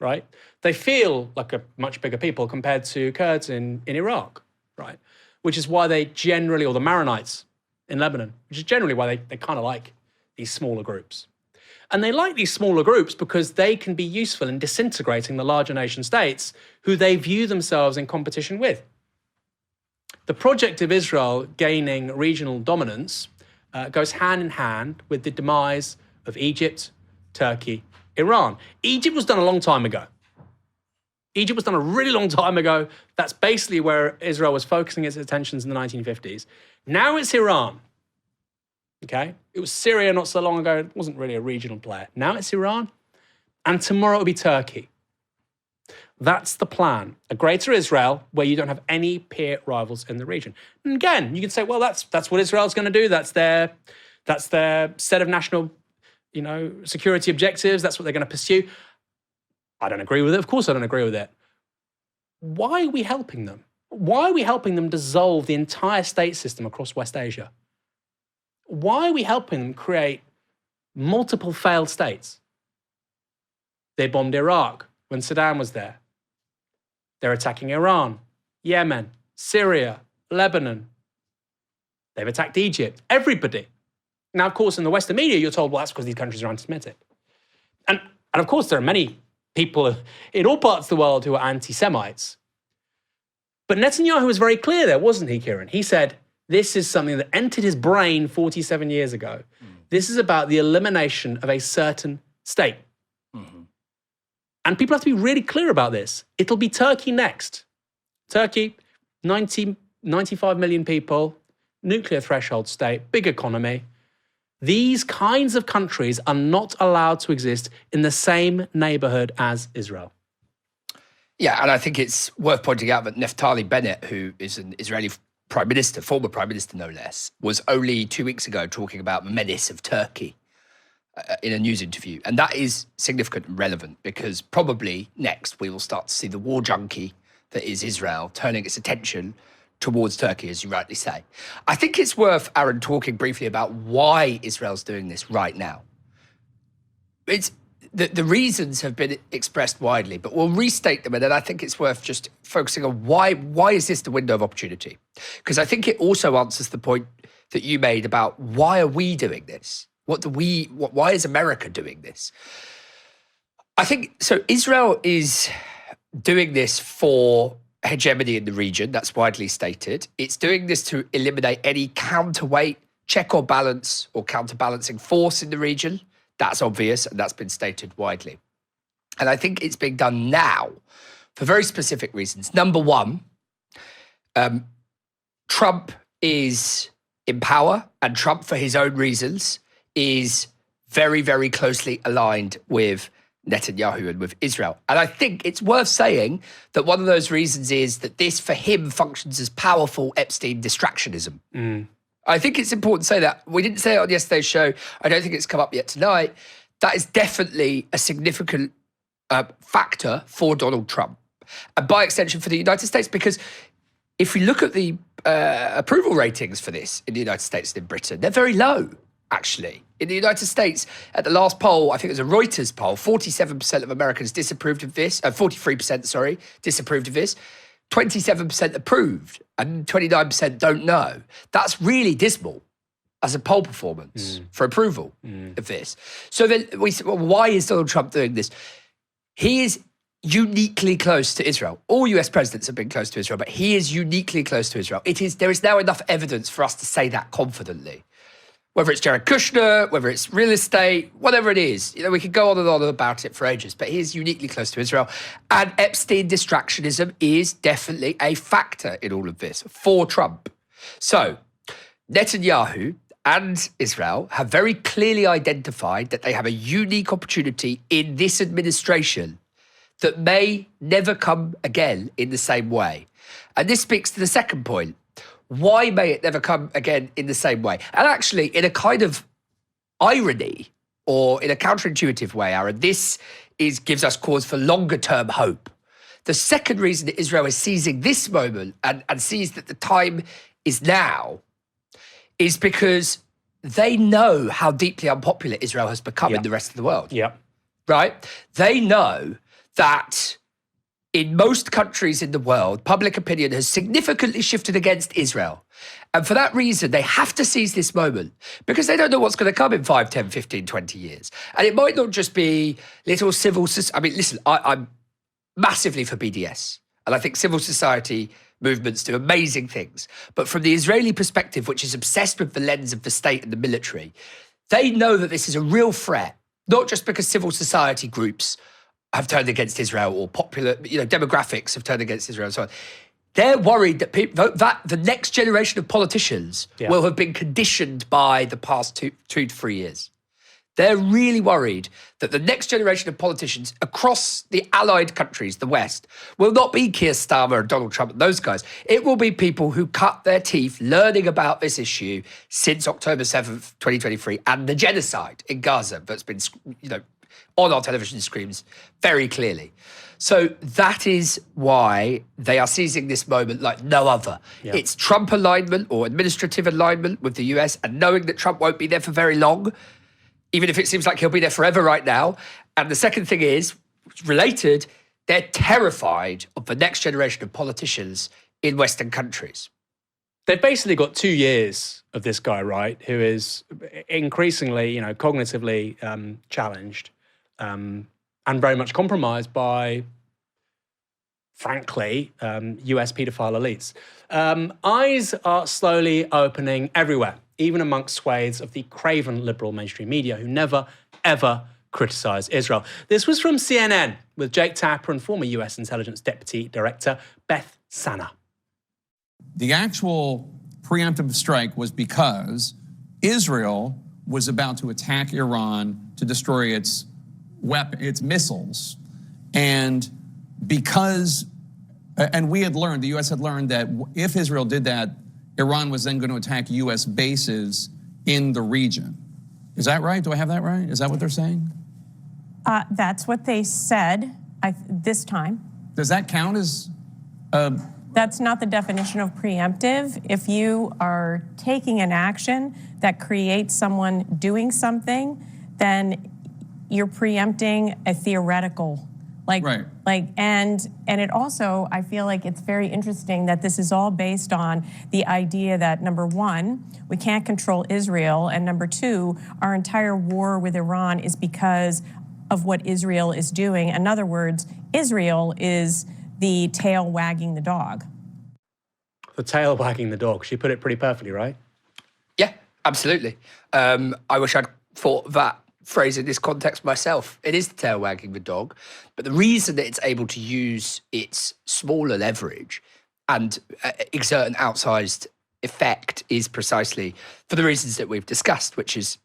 [SPEAKER 1] right? They feel like a much bigger people compared to Kurds in Iraq, right? Which is why they generally, or the Maronites in Lebanon, which is generally why they kind of like these smaller groups. And they like these smaller groups because they can be useful in disintegrating the larger nation states who they view themselves in competition with. The project of Israel gaining regional dominance goes hand in hand with the demise of Egypt, Turkey, Iran. Egypt was done a long time ago. Egypt was done a really long time ago. That's basically where Israel was focusing its attentions in the 1950s. Now it's Iran. Okay? It was Syria not so long ago. It wasn't really a regional player. Now it's Iran. And tomorrow it'll be Turkey. That's the plan. A greater Israel where you don't have any peer rivals in the region. And again, you can say, well, that's what Israel's going to do. That's their set of national, security objectives. That's what they're going to pursue. I don't agree with it. Of course I don't agree with it. Why are we helping them? Why are we helping them dissolve the entire state system across West Asia? Why are we helping them create multiple failed states? They bombed Iraq when Saddam was there. They're attacking Iran, Yemen, Syria, Lebanon. They've attacked Egypt, everybody. Now, of course, in the Western media, you're told, well, that's because these countries are anti-Semitic. And of course, there are many people in all parts of the world who are anti-Semites. But Netanyahu was very clear there, wasn't he, Kieran? He said, this is something that entered his brain 47 years ago. This is about the elimination of a certain state. And people have to be really clear about this. It'll be Turkey next. Turkey, 95 million people, nuclear threshold state, big economy. These kinds of countries are not allowed to exist in the same neighborhood as Israel.
[SPEAKER 2] Yeah, and I think it's worth pointing out that Naftali Bennett, who is an Israeli prime minister, former prime minister no less, was only 2 weeks ago talking about the menace of Turkey in a news interview. And that is significant and relevant because probably next we will start to see the war junkie that is Israel turning its attention towards Turkey, as you rightly say. I think it's worth, Aaron, talking briefly about why Israel's doing this right now. It's the reasons have been expressed widely, but we'll restate them, and then I think it's worth just focusing on why is this the window of opportunity? Because I think it also answers the point that you made about why are we doing this? Why is America doing this? I think, so Israel is doing this for hegemony in the region, that's widely stated. It's doing this to eliminate any counterweight, check or balance, or counterbalancing force in the region. That's obvious, and that's been stated widely. And I think it's being done now for very specific reasons. Number one, Trump is in power, and Trump, for his own reasons, is very, very closely aligned with Netanyahu and with Israel. And I think it's worth saying that one of those reasons is that this, for him, functions as powerful Epstein distractionism. I think it's important to say that. We didn't say it on yesterday's show. I don't think it's come up yet tonight. That is definitely a significant factor for Donald Trump, and by extension for the United States, because if we look at the approval ratings for this in the United States and in Britain, they're very low, actually. In the United States, at the last poll, I think it was a Reuters poll, 47% of Americans disapproved of this, 43%, disapproved of this, 27% approved, and 29% don't know. That's really dismal as a poll performance for approval of this. So then we said, well, why is Donald Trump doing this? He is uniquely close to Israel. All US presidents have been close to Israel, but he is uniquely close to Israel. There is now enough evidence for us to say that confidently. Whether it's Jared Kushner, whether it's real estate, whatever it is, we could go on and on about it for ages, but he is uniquely close to Israel. And Epstein distractionism is definitely a factor in all of this for Trump. So Netanyahu and Israel have very clearly identified that they have a unique opportunity in this administration that may never come again in the same way. And this speaks to the second point. Why may it never come again in the same way? And actually, in a kind of irony or in a counterintuitive way, Aaron, this gives us cause for longer-term hope. The second reason that Israel is seizing this moment and sees that the time is now is because they know how deeply unpopular Israel has become in the rest of the world. Right? They know that in most countries in the world, public opinion has significantly shifted against Israel. And for that reason, they have to seize this moment because they don't know what's going to come in 5, 10, 15, 20 years. And it might not just be little civil society. I mean, listen, I'm massively for BDS. And I think civil society movements do amazing things. But from the Israeli perspective, which is obsessed with the lens of the state and the military, they know that this is a real threat, not just because civil society groups have turned against Israel or popular, demographics have turned against Israel and so on. They're worried that that the next generation of politicians will have been conditioned by the past two to 3 years. They're really worried that the next generation of politicians across the allied countries, the West, will not be Keir Starmer, Donald Trump, and those guys. It will be people who cut their teeth learning about this issue since October 7th, 2023, and the genocide in Gaza that's been, on our television screens very clearly. So that is why they are seizing this moment like no other. Yeah. It's Trump alignment or administrative alignment with the US, and knowing that Trump won't be there for very long, even if it seems like he'll be there forever right now. And the second thing is, related, they're terrified of the next generation of politicians in Western countries.
[SPEAKER 1] They've basically got 2 years of this guy, right, who is increasingly, cognitively challenged and very much compromised by, frankly, US paedophile elites. Eyes are slowly opening everywhere, even amongst swathes of the craven liberal mainstream media who never, ever criticise Israel. This was from CNN with Jake Tapper and former US intelligence deputy director Beth Sanna.
[SPEAKER 10] The actual preemptive strike was because Israel was about to attack Iran to destroy its missiles. And because, and we had learned, the US had learned that if Israel did that, Iran was then going to attack US bases in the region. Is that right? Do I have that right? Is that what they're saying?
[SPEAKER 11] That's what they said this time.
[SPEAKER 10] Does that count as...
[SPEAKER 11] That's not the definition of preemptive. If you are taking an action that creates someone doing something, then you're preempting a theoretical. And it also, I feel like it's very interesting that this is all based on the idea that, number one, we can't control Israel, and number two, our entire war with Iran is because of what Israel is doing. In other words, Israel is the tail wagging the dog.
[SPEAKER 1] The tail wagging the dog. She put it pretty perfectly, right?
[SPEAKER 2] Yeah, absolutely. I wish I'd thought that phrase in this context myself. It is the tail wagging the dog. But the reason that it's able to use its smaller leverage and exert an outsized effect is precisely for the reasons that we've discussed, which is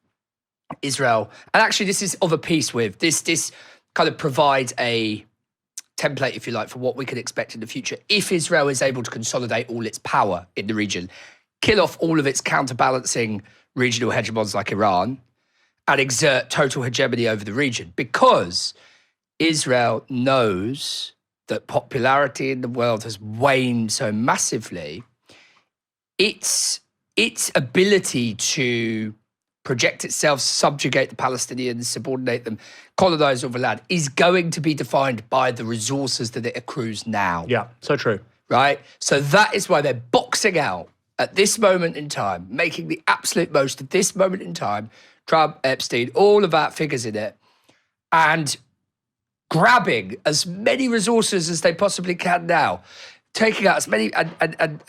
[SPEAKER 2] Israel. And actually, this is of a piece with this kind of provides a template, if you like, for what we can expect in the future if Israel is able to consolidate all its power in the region, kill off all of its counterbalancing regional hegemons like Iran, and exert total hegemony over the region. Because Israel knows that popularity in the world has waned so massively, its ability to project itself, subjugate the Palestinians, subordinate them, colonize all the land, is going to be defined by the resources that it accrues now.
[SPEAKER 1] Yeah, so true.
[SPEAKER 2] Right? So that is why they're boxing out at this moment in time, making the absolute most of this moment in time, Trump, Epstein, all of that figures in it, and grabbing as many resources as they possibly can now, taking out as many and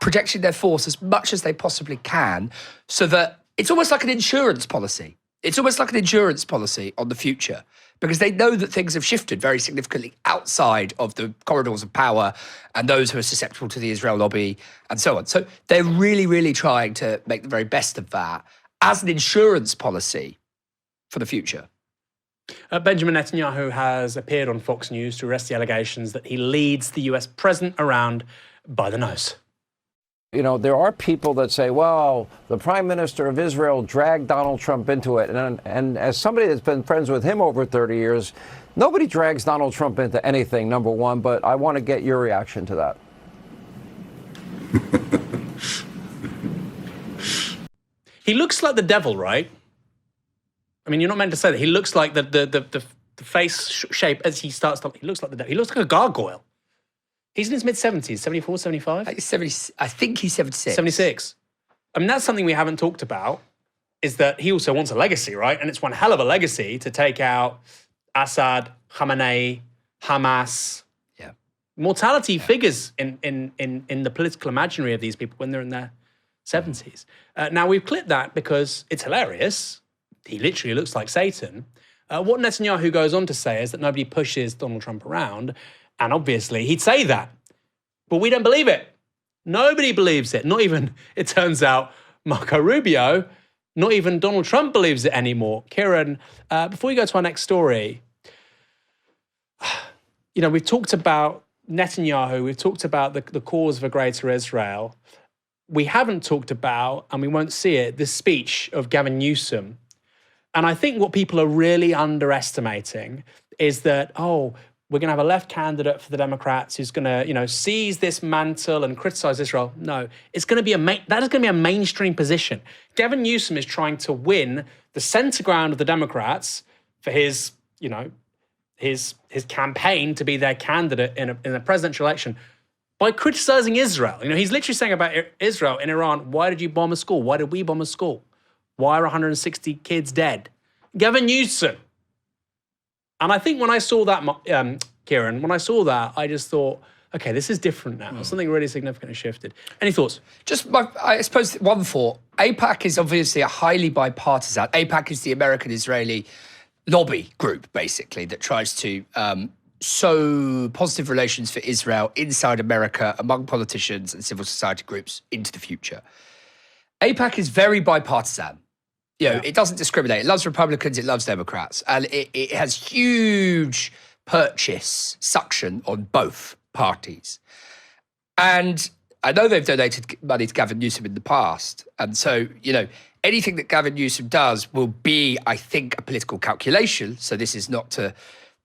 [SPEAKER 2] projecting their force as much as they possibly can, so that it's almost like an insurance policy. It's almost like an insurance policy on the future, because they know that things have shifted very significantly outside of the corridors of power and those who are susceptible to the Israel lobby and so on. So they're really, really trying to make the very best of that as an insurance policy for the future.
[SPEAKER 1] Benjamin Netanyahu has appeared on Fox News to arrest the allegations that he leads the US president around by the nose.
[SPEAKER 12] You know, there are people that say, well, the prime minister of Israel dragged Donald Trump into it. And as somebody that's been friends with him over 30 years, nobody drags Donald Trump into anything, number one. But I want to get your reaction to that.
[SPEAKER 1] He looks like the devil, right? I mean, you're not meant to say that. He looks like the face shape as he starts to... He looks like the devil. He looks like a gargoyle. He's in his mid-70s, 74, 75?
[SPEAKER 2] I think he's 76.
[SPEAKER 1] 76. I mean, that's something we haven't talked about, is that he also wants a legacy, right? And it's one hell of a legacy to take out Assad, Khamenei, Hamas.
[SPEAKER 2] Yeah.
[SPEAKER 1] Mortality figures in the political imaginary of these people when they're in their 70s. Now, we've clipped that because it's hilarious. He literally looks like Satan. What Netanyahu goes on to say is that nobody pushes Donald Trump around, and obviously he'd say that. But we don't believe it. Nobody believes it. Not even, it turns out, Marco Rubio, not even Donald Trump believes it anymore. Kieran, before we go to our next story, we've talked about Netanyahu, we've talked about the cause of a greater Israel. We haven't talked about, and we won't see it, this speech of Gavin Newsom. And I think what people are really underestimating is that, we're going to have a left candidate for the Democrats who's going to, seize this mantle and criticize Israel. No, it's going to be that is going to be a mainstream position. Gavin Newsom is trying to win the center ground of the Democrats for his campaign to be their candidate in a presidential election by criticizing Israel. He's literally saying about Israel in Iran, why did you bomb a school? Why did we bomb a school? Why are 160 kids dead? Gavin Newsom. And I think when I saw that, Kieran, I just thought, okay, this is different now. Something really significant has shifted. Any thoughts?
[SPEAKER 2] I suppose one thought. AIPAC is obviously a highly bipartisan. AIPAC is the American-Israeli lobby group, basically, that tries to sow positive relations for Israel inside America among politicians and civil society groups into the future. AIPAC is very bipartisan. It doesn't discriminate. It loves Republicans, it loves Democrats. And it has huge suction on both parties. And I know they've donated money to Gavin Newsom in the past. And so, anything that Gavin Newsom does will be, I think, a political calculation. So this is not to...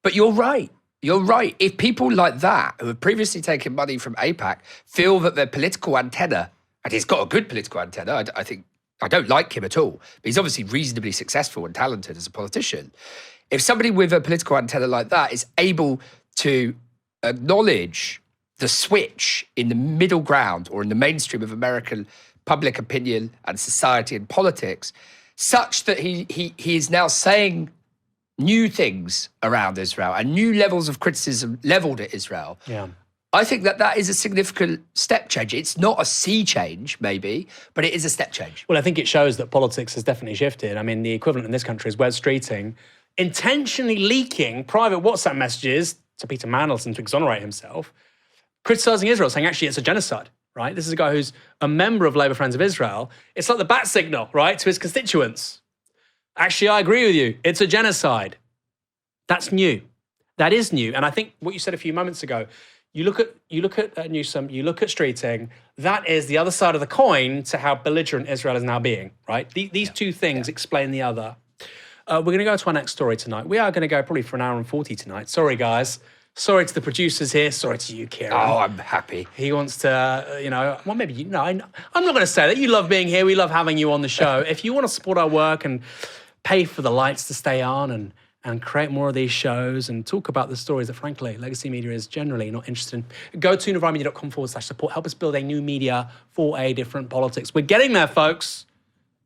[SPEAKER 2] But you're right. You're right. If people like that, who have previously taken money from AIPAC, feel that their political antenna, and he's got a good political antenna, I don't like him at all, but he's obviously reasonably successful and talented as a politician. If somebody with a political antenna like that is able to acknowledge the switch in the middle ground or in the mainstream of American public opinion and society and politics, such that he is now saying new things around Israel and new levels of criticism leveled at Israel, I think that is a significant step change. It's not a sea change, maybe, but it is a step change.
[SPEAKER 1] Well, I think it shows that politics has definitely shifted. I mean, the equivalent in this country is Wes Streeting intentionally leaking private WhatsApp messages to Peter Mandelson to exonerate himself, criticising Israel, saying, actually, it's a genocide, right? This is a guy who's a member of Labour Friends of Israel. It's like the bat signal, right, to his constituents. Actually, I agree with you. It's a genocide. That's new. That is new. And I think what you said a few moments ago, you look at Newsom, you look at Streeting, that is the other side of the coin to how belligerent Israel is now being, right? These two things explain the other. We're going to go to our next story tonight. We are going to go probably for an hour and 40 tonight. Sorry, guys. Sorry to the producers here. Sorry to you, Kieran.
[SPEAKER 2] Oh, I'm happy.
[SPEAKER 1] He wants to, well, maybe, I'm not going to say that. You love being here. We love having you on the show. If you want to support our work and pay for the lights to stay on and create more of these shows and talk about the stories that, frankly, legacy media is generally not interested in, go to novaramedia.com/support. Help us build a new media for a different politics. We're getting there, folks.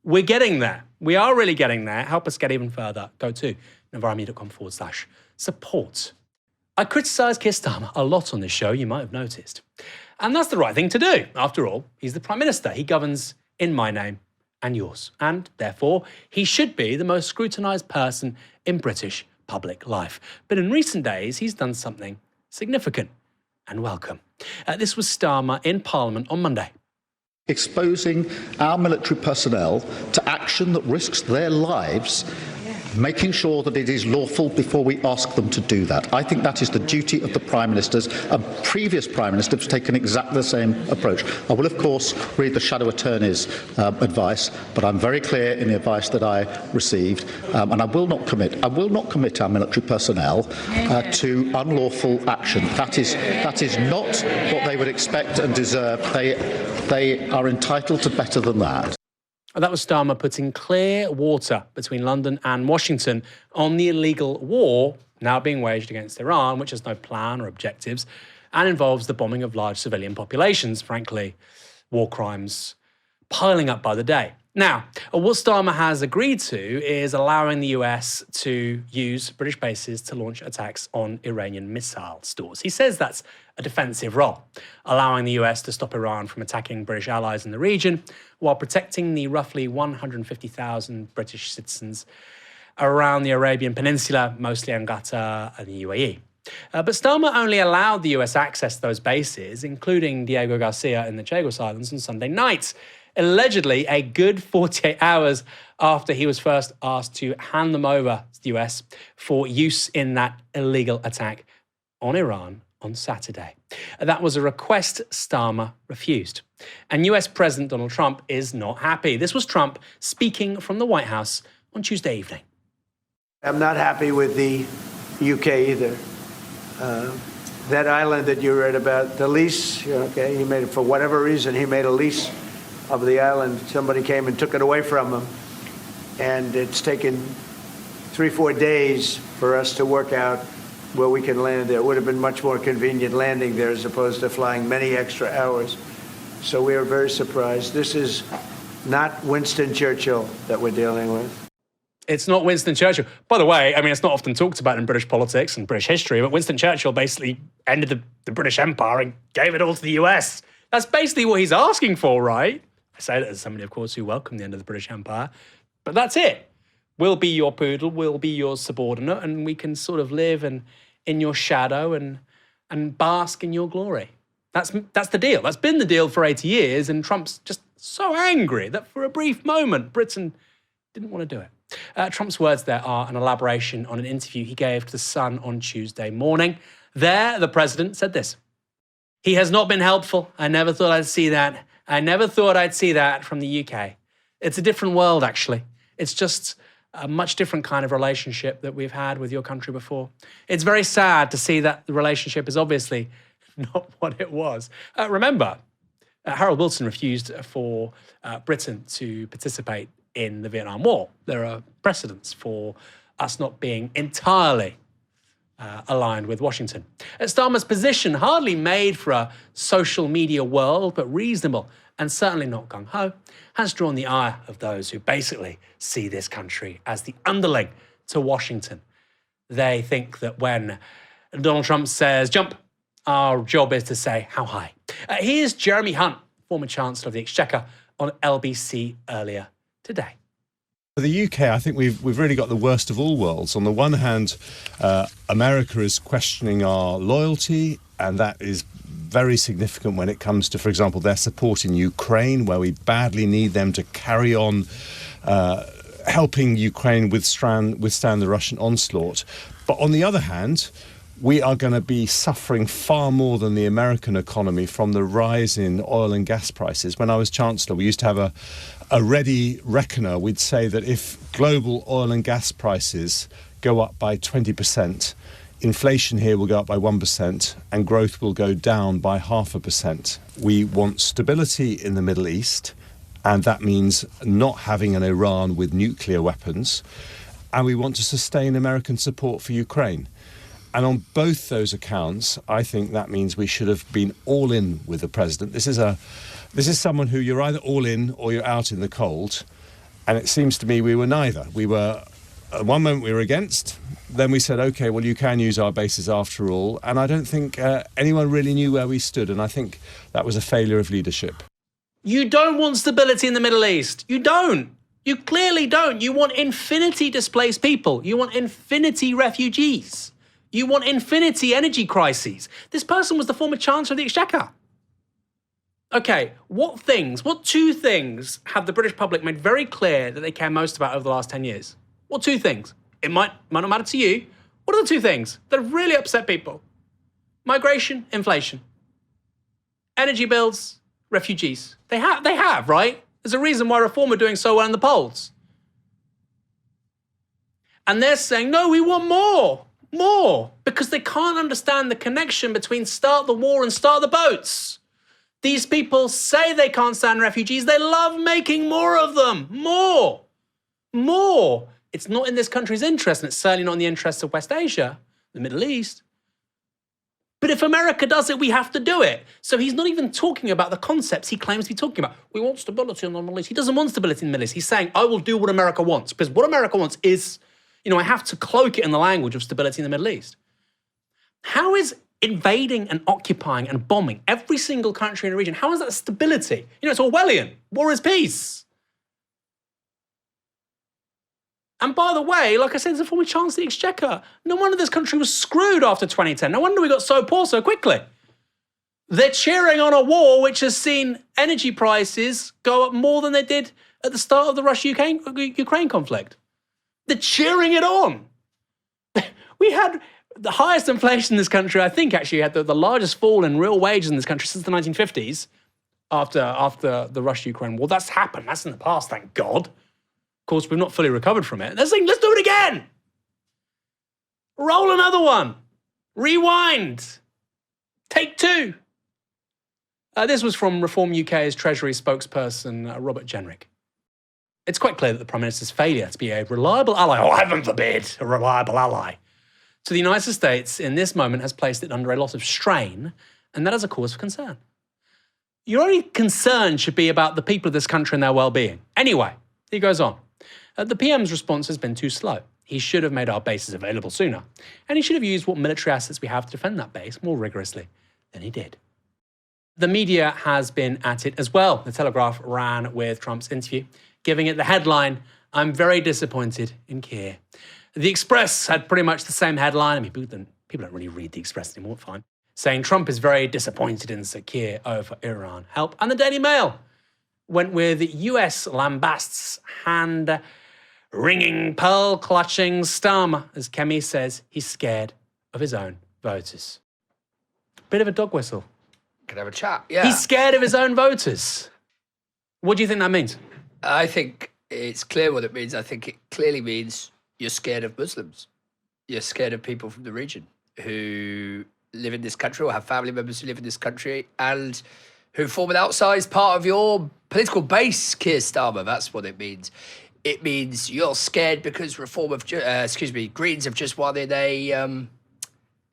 [SPEAKER 1] We're getting there. We are really getting there. Help us get even further. Go to novaramedia.com/support. I criticise Keir Starmer a lot on this show, you might have noticed. And that's the right thing to do. After all, he's the Prime Minister. He governs in my name and yours. And therefore, he should be the most scrutinised person in British public life. But in recent days, he's done something significant and welcome. This was Starmer in Parliament on Monday.
[SPEAKER 13] Exposing our military personnel to action that risks their lives, making sure that it is lawful before we ask them to do that. I think that is the duty of the Prime Ministers. A previous Prime Minister has taken exactly the same approach. I will, of course, read the Shadow Attorney's advice, but I'm very clear in the advice that I received, and I will not commit our military personnel to unlawful action. That is not what they would expect and deserve. They are entitled to better than that.
[SPEAKER 1] That was Starmer putting clear water between London and Washington on the illegal war now being waged against Iran, which has no plan or objectives, and involves the bombing of large civilian populations, frankly, war crimes piling up by the day. Now, what Starmer has agreed to is allowing the US to use British bases to launch attacks on Iranian missile stores. He says that's a defensive role, allowing the US to stop Iran from attacking British allies in the region while protecting the roughly 150,000 British citizens around the Arabian Peninsula, mostly in Qatar and the UAE. But Starmer only allowed the US access to those bases, including Diego Garcia in the Chagos Islands, on Sunday night, allegedly a good 48 hours after he was first asked to hand them over to the US for use in that illegal attack on Iran on Saturday. That was a request Starmer refused. And US President Donald Trump is not happy. This was Trump speaking from the White House on Tuesday evening.
[SPEAKER 6] I'm not happy with the UK either. That island that you read about, the lease, he made it for whatever reason, he made a lease of the island. Somebody came and took it away from him. And it's taken 3-4 days for us to work out where we can land there. It would have been much more convenient landing there as opposed to flying many extra hours. So we are very surprised. This is not Winston Churchill that we're dealing with.
[SPEAKER 1] It's not Winston Churchill. By the way, I mean, it's not often talked about in British politics and British history, but Winston Churchill basically ended the British Empire and gave it all to the US. That's basically what he's asking for, right? I say that as somebody, of course, who welcomed the end of the British Empire. But that's it. We'll be your poodle, we'll be your subordinate, and we can sort of live in your shadow and bask in your glory. That's the deal. That's been the deal for 80 years, and Trump's just so angry that for a brief moment, Britain didn't want to do it. Trump's words there are an elaboration on an interview he gave to The Sun on Tuesday morning. There, the president said this: "He has not been helpful. I never thought I'd see that. I never thought I'd see that from the UK. It's a different world, actually. It's just a much different kind of relationship that we've had with your country before. It's very sad to see that the relationship is obviously not what it was." Remember, Harold Wilson refused for Britain to participate in the Vietnam War. There are precedents for us not being entirely aligned with Washington. Starmer's position, hardly made for a social media world, but reasonable and certainly not gung-ho, has drawn the ire of those who basically see this country as the underling to Washington. They think that when Donald Trump says jump, our job is to say how high. Here's Jeremy Hunt, former Chancellor of the Exchequer, on LBC earlier today.
[SPEAKER 14] For the UK, I think we've really got the worst of all worlds. On the one hand, America is questioning our loyalty, and that is very significant when it comes to, for example, their support in Ukraine, where we badly need them to carry on helping Ukraine withstand the Russian onslaught. But on the other hand, we are going to be suffering far more than the American economy from the rise in oil and gas prices. When I was Chancellor, we used to have a ready reckoner. We'd say that if global oil and gas prices go up by 20%, inflation here will go up by 1% and growth will go down by 0.5%. We want stability in the Middle East, and that means not having an Iran with nuclear weapons. And we want to sustain American support for Ukraine. And on both those accounts, I think that means we should have been all in with the president. This is someone who you're either all in or you're out in the cold. And it seems to me we were neither. We were, at one moment we were against, then we said, OK, well, you can use our bases after all. And I don't think anyone really knew where we stood. And I think that was a failure of leadership.
[SPEAKER 1] You don't want stability in the Middle East. You don't. You clearly don't. You want infinity displaced people. You want infinity refugees. You want infinity energy crises. This person was the former Chancellor of the Exchequer. Okay, what two things have the British public made very clear that they care most about over the last 10 years? What two things? It might not matter to you. What are the two things that have really upset people? Migration, inflation. Energy bills, refugees. They have, right? There's a reason why Reform are doing so well in the polls. And they're saying, no, we want more, because they can't understand the connection between start the war and start the boats. These people say they can't stand refugees. They love making more of them. More. It's not in this country's interest, and it's certainly not in the interests of West Asia, the Middle East. But if America does it, we have to do it. So he's not even talking about the concepts he claims to be talking about. We want stability in the Middle East. He doesn't want stability in the Middle East. He's saying, I will do what America wants. Because what America wants is, I have to cloak it in the language of stability in the Middle East. How is invading and occupying and bombing every single country in the region, how is that stability? It's Orwellian. War is peace. And by the way, like I said, it's a former Chancellor of the Exchequer. No wonder this country was screwed after 2010. No wonder we got so poor so quickly. They're cheering on a war which has seen energy prices go up more than they did at the start of the Russia-Ukraine conflict. They're cheering it on. We had the highest inflation in this country, I think, actually had the largest fall in real wages in this country since the 1950s after the Russia-Ukraine war. That's happened. That's in the past, thank God. Of course, we've not fully recovered from it. They're saying, let's do it again. Roll another one. Rewind. Take two. This was from Reform UK's Treasury spokesperson, Robert Jenrick. It's quite clear that the Prime Minister's failure to be a reliable ally, or heaven forbid, a reliable ally, to the United States in this moment has placed it under a lot of strain, and that is a cause for concern. Your only concern should be about the people of this country and their well-being. Anyway, he goes on. The PM's response has been too slow. He should have made our bases available sooner, and he should have used what military assets we have to defend that base more rigorously than he did. The media has been at it as well. The Telegraph ran with Trump's interview, giving it the headline, I'm very disappointed in Kieran. The Express had pretty much the same headline. I mean, people don't really read the Express anymore, fine. Saying Trump is very disappointed in Kieran over Iran help. And the Daily Mail went with US lambasts hand-wringing, pearl-clutching Starmer, as Kemi says he's scared of his own voters. Bit of a dog whistle.
[SPEAKER 2] Could have a chat, yeah.
[SPEAKER 1] He's scared of his own voters. What do you think that means?
[SPEAKER 2] I think it's clear what it means. I think it clearly means you're scared of Muslims. You're scared of people from the region who live in this country or have family members who live in this country and who form an outsized part of your political base, Keir Starmer. That's what it means. It means you're scared because Greens have just won in an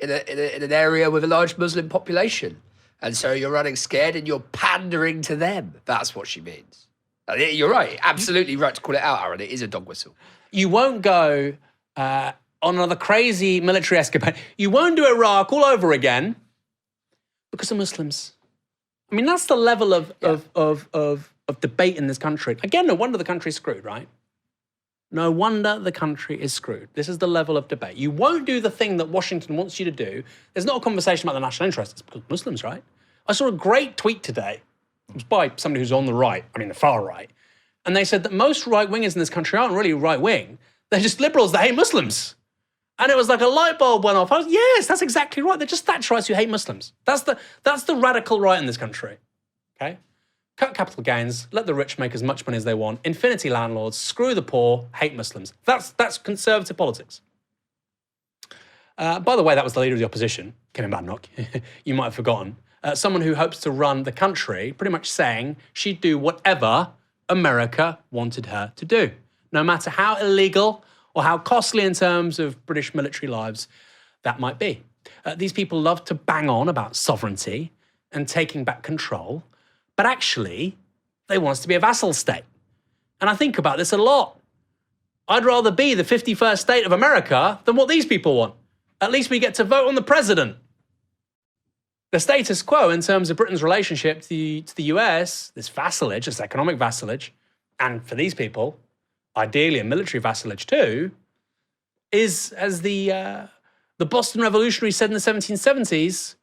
[SPEAKER 2] area with a large Muslim population. And so you're running scared and you're pandering to them. That's what she means. You're right. Absolutely right to call it out, Aaron. It is a dog whistle.
[SPEAKER 1] You won't go on another crazy military escapade. You won't do Iraq all over again because of Muslims. I mean, that's the level of debate in this country. Again, no wonder the country's screwed, right? No wonder the country is screwed. This is the level of debate. You won't do the thing that Washington wants you to do. There's not a conversation about the national interest. It's because Muslims, right? I saw a great tweet today. It was by somebody who's on the right, I mean the far right. And they said that most right-wingers in this country aren't really right-wing. They're just liberals that hate Muslims. And it was like a light bulb went off. I was, yes, that's exactly right. They're just Thatcherites who hate Muslims. That's the radical right in this country, okay? Cut capital gains, let the rich make as much money as they want, infinity landlords, screw the poor, hate Muslims. That's conservative politics. By the way, that was the leader of the opposition, Kevin Badnock. You might have forgotten. Someone who hopes to run the country, pretty much saying she'd do whatever America wanted her to do, no matter how illegal or how costly in terms of British military lives that might be. These people love to bang on about sovereignty and taking back control, but actually, they want us to be a vassal state. And I think about this a lot. I'd rather be the 51st state of America than what these people want. At least we get to vote on the president. The status quo in terms of Britain's relationship to the US, this vassalage, this economic vassalage, and for these people, ideally a military vassalage too, is, as the Boston Revolutionaries said in the 1770s,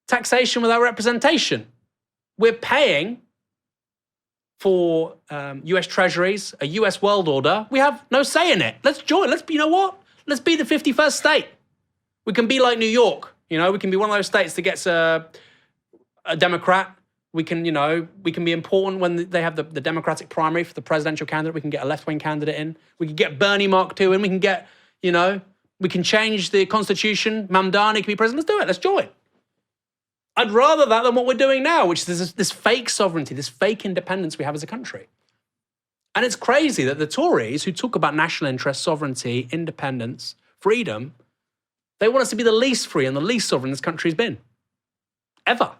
[SPEAKER 1] taxation without representation. We're paying for US treasuries, a US world order. We have no say in it. Let's join. You know what? Let's be the 51st state. We can be like New York. We can be one of those states that gets a Democrat. We can be important when they have the Democratic primary for the presidential candidate. We can get a left-wing candidate in. We can get Bernie Mark II in. We can get, we can change the Constitution. Mamdani can be president. Let's do it. Let's join. I'd rather that than what we're doing now, which is this fake sovereignty, this fake independence we have as a country. And it's crazy that the Tories, who talk about national interest, sovereignty, independence, freedom, they want us to be the least free and the least sovereign this country's been. ever.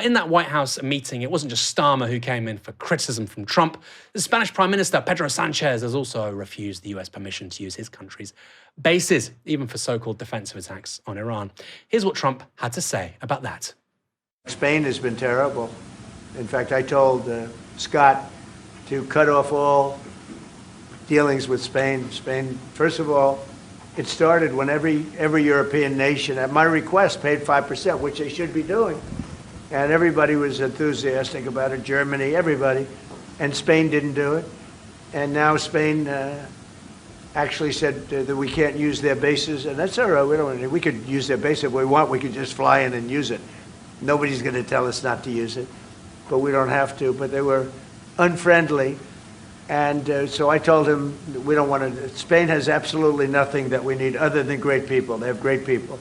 [SPEAKER 1] In that White House meeting, it wasn't just Starmer who came in for criticism from Trump. The Spanish Prime Minister, Pedro Sanchez, has also refused the US permission to use his country's bases, even for so-called defensive attacks on Iran. Here's what Trump had to say about that.
[SPEAKER 6] Spain has been terrible. In fact, I told Scott to cut off all dealings with Spain. Spain, first of all, it started when every European nation, at my request, paid 5%, which they should be doing. And everybody was enthusiastic about it, Germany, everybody. And Spain didn't do it. And now Spain actually said that we can't use their bases. And that's all right, we could use their base if we want. We could just fly in and use it. Nobody's going to tell us not to use it. But we don't have to. But they were unfriendly. And so I told him, we don't want to, Spain has absolutely nothing that we need other than great people. They have great people,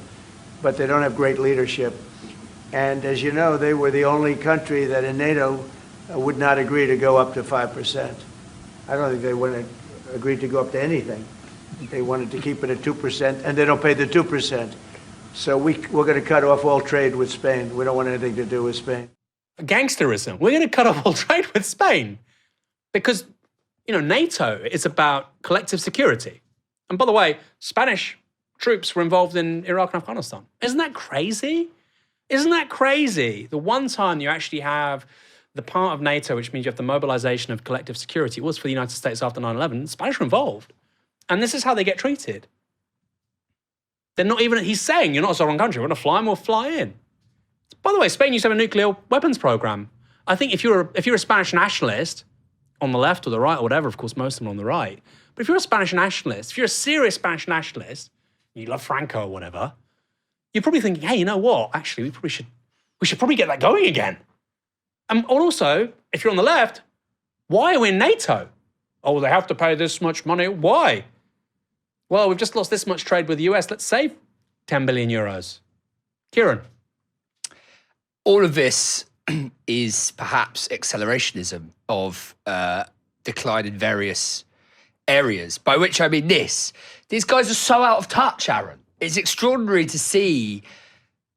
[SPEAKER 6] but they don't have great leadership. And as you know, they were the only country that in NATO would not agree to go up to 5%. I don't think they would have agreed to go up to anything. They wanted to keep it at 2%, and they don't pay the 2%. So we're going to cut off all trade with Spain. We don't want anything to do with Spain.
[SPEAKER 1] Gangsterism. We're going to cut off all trade with Spain because, you know, NATO is about collective security. And by the way, Spanish troops were involved in Iraq and Afghanistan. Isn't that crazy? Isn't that crazy? The one time you actually have the part of NATO, which means you have the mobilization of collective security, was for the United States after 9/11. The Spanish were involved. And this is how they get treated. They're not even, he's saying, you're not a sovereign country, we're going to fly and we'll fly in. By the way, Spain used to have a nuclear weapons program. I think if you're a Spanish nationalist, on the left or the right or whatever, of course, most of them are on the right, but if you're a Spanish nationalist, if you're a serious Spanish nationalist, you love Franco or whatever, you're probably thinking, hey, you know what? Actually, we should probably get that going again. And also, if you're on the left, why are we in NATO? Oh, they have to pay this much money. Why? Well, we've just lost this much trade with the US. Let's save 10 billion euros. Kieran.
[SPEAKER 2] All of this is perhaps accelerationism of decline in various areas, by which I mean this. These guys are so out of touch, Aaron. It's extraordinary to see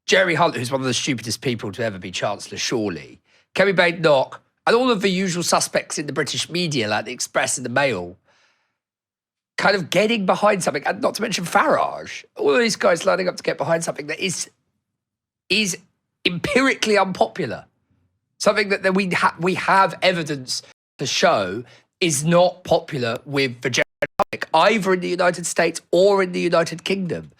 [SPEAKER 2] Jeremy Hunt, who's one of the stupidest people to ever be Chancellor, surely, Kemi Badenoch, and all of the usual suspects in the British media, like the Express and the Mail, kind of getting behind something, and not to mention Farage, all of these guys lining up to get behind something that is empirically unpopular, something that we have evidence to show is not popular with the general public, either in the United States or in the United Kingdom.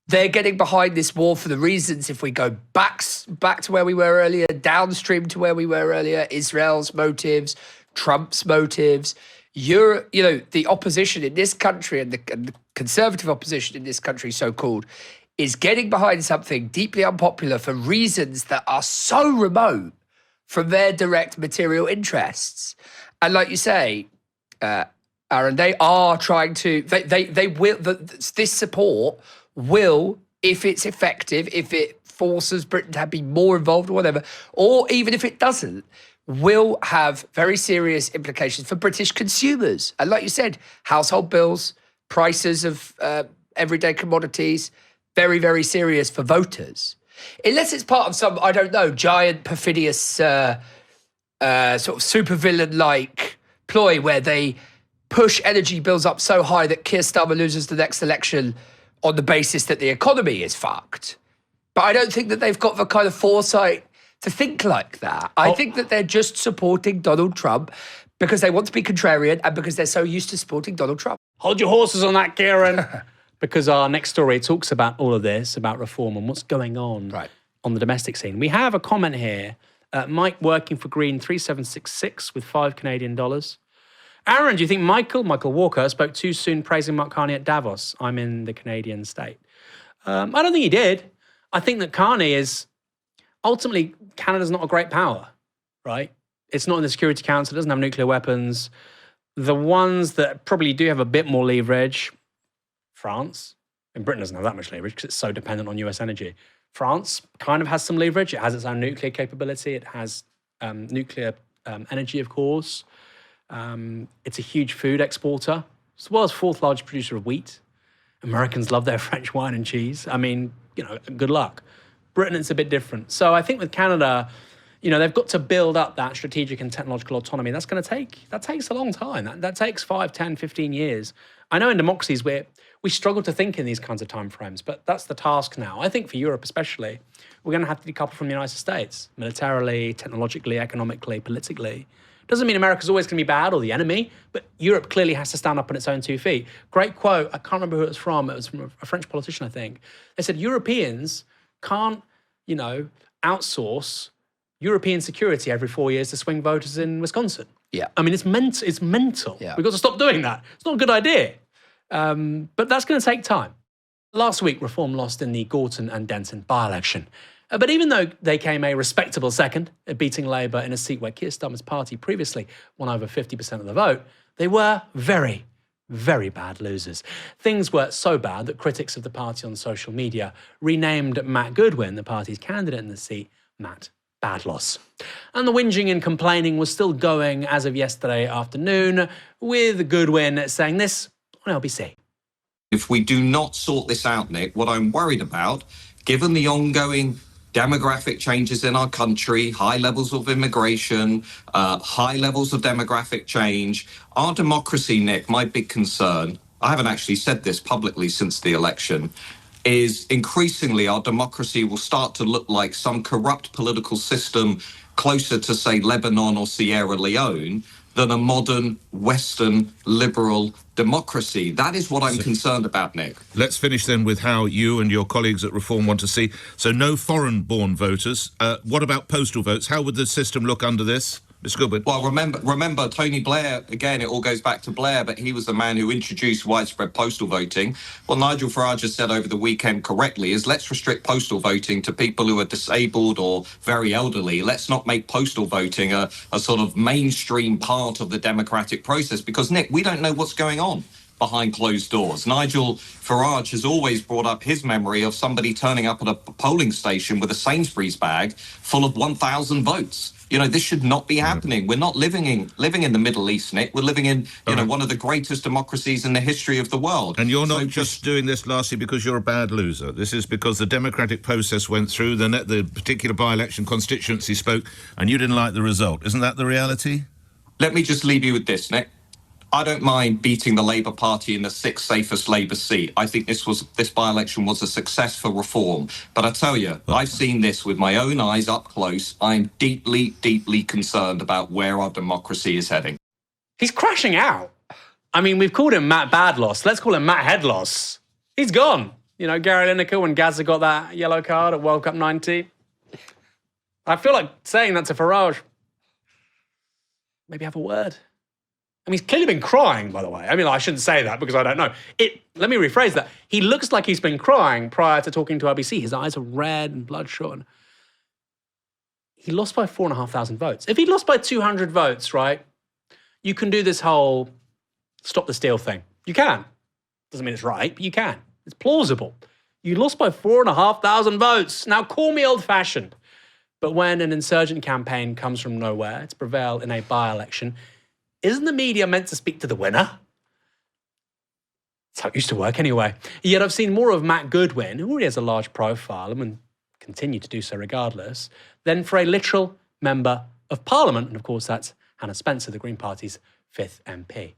[SPEAKER 2] They're getting behind this war for the reasons, if we go back to where we were earlier, downstream to where we were earlier, Israel's motives, Trump's motives, the opposition in this country and the conservative opposition in this country, so-called, is getting behind something deeply unpopular for reasons that are so remote from their direct material interests. And like you say, Aaron, they are trying to, they will, this support will, if it's effective, if it forces Britain to be more involved or whatever, or even if it doesn't, will have very serious implications for British consumers. And like you said, household bills, prices of everyday commodities, very, very serious for voters. Unless it's part of some, I don't know, giant perfidious sort of supervillain-like ploy where they push energy bills up so high that Keir Starmer loses the next election on the basis that the economy is fucked. But I don't think that they've got the kind of foresight to think like that. I think that they're just supporting Donald Trump because they want to be contrarian and because they're so used to supporting Donald Trump.
[SPEAKER 1] Hold your horses on that, Kieran. Because our next story talks about all of this, about reform and what's going on on the domestic scene. We have a comment here. Mike working for Green 3766 with $5 Canadian. Aaron, do you think Michael Walker spoke too soon praising Mark Carney at Davos? I'm in the Canadian state. I don't think he did. I think that Carney is, ultimately, Canada's not a great power, right? It's not in the Security Council, it doesn't have nuclear weapons. The ones that probably do have a bit more leverage, France, and Britain doesn't have that much leverage because it's so dependent on US energy. France kind of has some leverage. It has its own nuclear capability. It has nuclear energy, of course. It's a huge food exporter. It's the world's fourth largest producer of wheat. Americans love their French wine and cheese. I mean, good luck. Britain, it's a bit different. So I think with Canada, you know, they've got to build up that strategic and technological autonomy. That takes a long time. That takes 5, 10, 15 years. I know in democracies we struggle to think in these kinds of timeframes, but that's the task now. I think for Europe especially, we're going to have to decouple from the United States, militarily, technologically, economically, politically. Doesn't mean America's always going to be bad or the enemy, but Europe clearly has to stand up on its own 2 feet. Great quote, I can't remember who it was from a French politician, I think. They said Europeans can't, you know, outsource European security every 4 years to swing voters in Wisconsin.
[SPEAKER 2] Yeah.
[SPEAKER 1] I mean, it's mental.
[SPEAKER 2] Yeah.
[SPEAKER 1] We've got to stop doing that. It's not a good idea. But that's going to take time. Last week, Reform lost in the Gorton and Denton by-election. But even though they came a respectable second, beating Labour in a seat where Keir Starmer's party previously won over 50% of the vote, they were very, very bad losers. Things were so bad that critics of the party on social media renamed Matt Goodwin, the party's candidate in the seat, Matt Bad Loss. And the whinging and complaining was still going as of yesterday afternoon, with Goodwin saying this on LBC.
[SPEAKER 15] If we do not sort this out, Nick, what I'm worried about, given the ongoing demographic changes in our country, high levels of immigration, high levels of demographic change, our democracy, Nick, my big concern, I haven't actually said this publicly since the election, is increasingly our democracy will start to look like some corrupt political system closer to, say, Lebanon or Sierra Leone than a modern, Western, liberal democracy. That is what I'm concerned about, Nick.
[SPEAKER 16] Let's finish then with how you and your colleagues at Reform want to see. So no foreign-born voters. What about postal votes? How would the system look under this? Mr. Goodwin.
[SPEAKER 15] Well, remember, Tony Blair, again, it all goes back to Blair, but he was the man who introduced widespread postal voting. What Nigel Farage has said over the weekend correctly is let's restrict postal voting to people who are disabled or very elderly. Let's not make postal voting a sort of mainstream part of the democratic process because, Nick, we don't know what's going on behind closed doors. Nigel Farage has always brought up his memory of somebody turning up at a polling station with a Sainsbury's bag full of 1,000 votes. You know, this should not be happening. We're not living in the Middle East, Nick. We're living in, one of the greatest democracies in the history of the world.
[SPEAKER 16] And you're not just doing this, lastly, because you're a bad loser. This is because the democratic process went through, the particular by-election constituency spoke, and you didn't like the result. Isn't that the reality?
[SPEAKER 15] Let me just leave you with this, Nick. I don't mind beating the Labour Party in the 6th safest Labour seat. I think this by-election was a success for Reform. But I tell you, I've seen this with my own eyes up close. I'm deeply, deeply concerned about where our democracy is heading.
[SPEAKER 1] He's crashing out. I mean, we've called him Matt Bad Loss. Let's call him Matt Head Loss. He's gone. You know, Gary Lineker, when Gazza got that yellow card at World Cup 90. I feel like saying that to Farage. Maybe have a word. I mean, he's clearly been crying, by the way. I mean, I shouldn't say that because I don't know. Let me rephrase that. He looks like he's been crying prior to talking to RBC. His eyes are red and bloodshot. He lost by 4,500 votes. If he'd lost by 200 votes, right, you can do this whole stop the steal thing. You can. Doesn't mean it's right, but you can. It's plausible. You lost by 4,500 votes. Now, call me old-fashioned. But when an insurgent campaign comes from nowhere to prevail in a by-election, isn't the media meant to speak to the winner? That's how it used to work anyway. Yet I've seen more of Matt Goodwin, who already has a large profile and will continue to do so regardless, than for a literal member of Parliament. And of course, that's Hannah Spencer, the Green Party's 5th MP.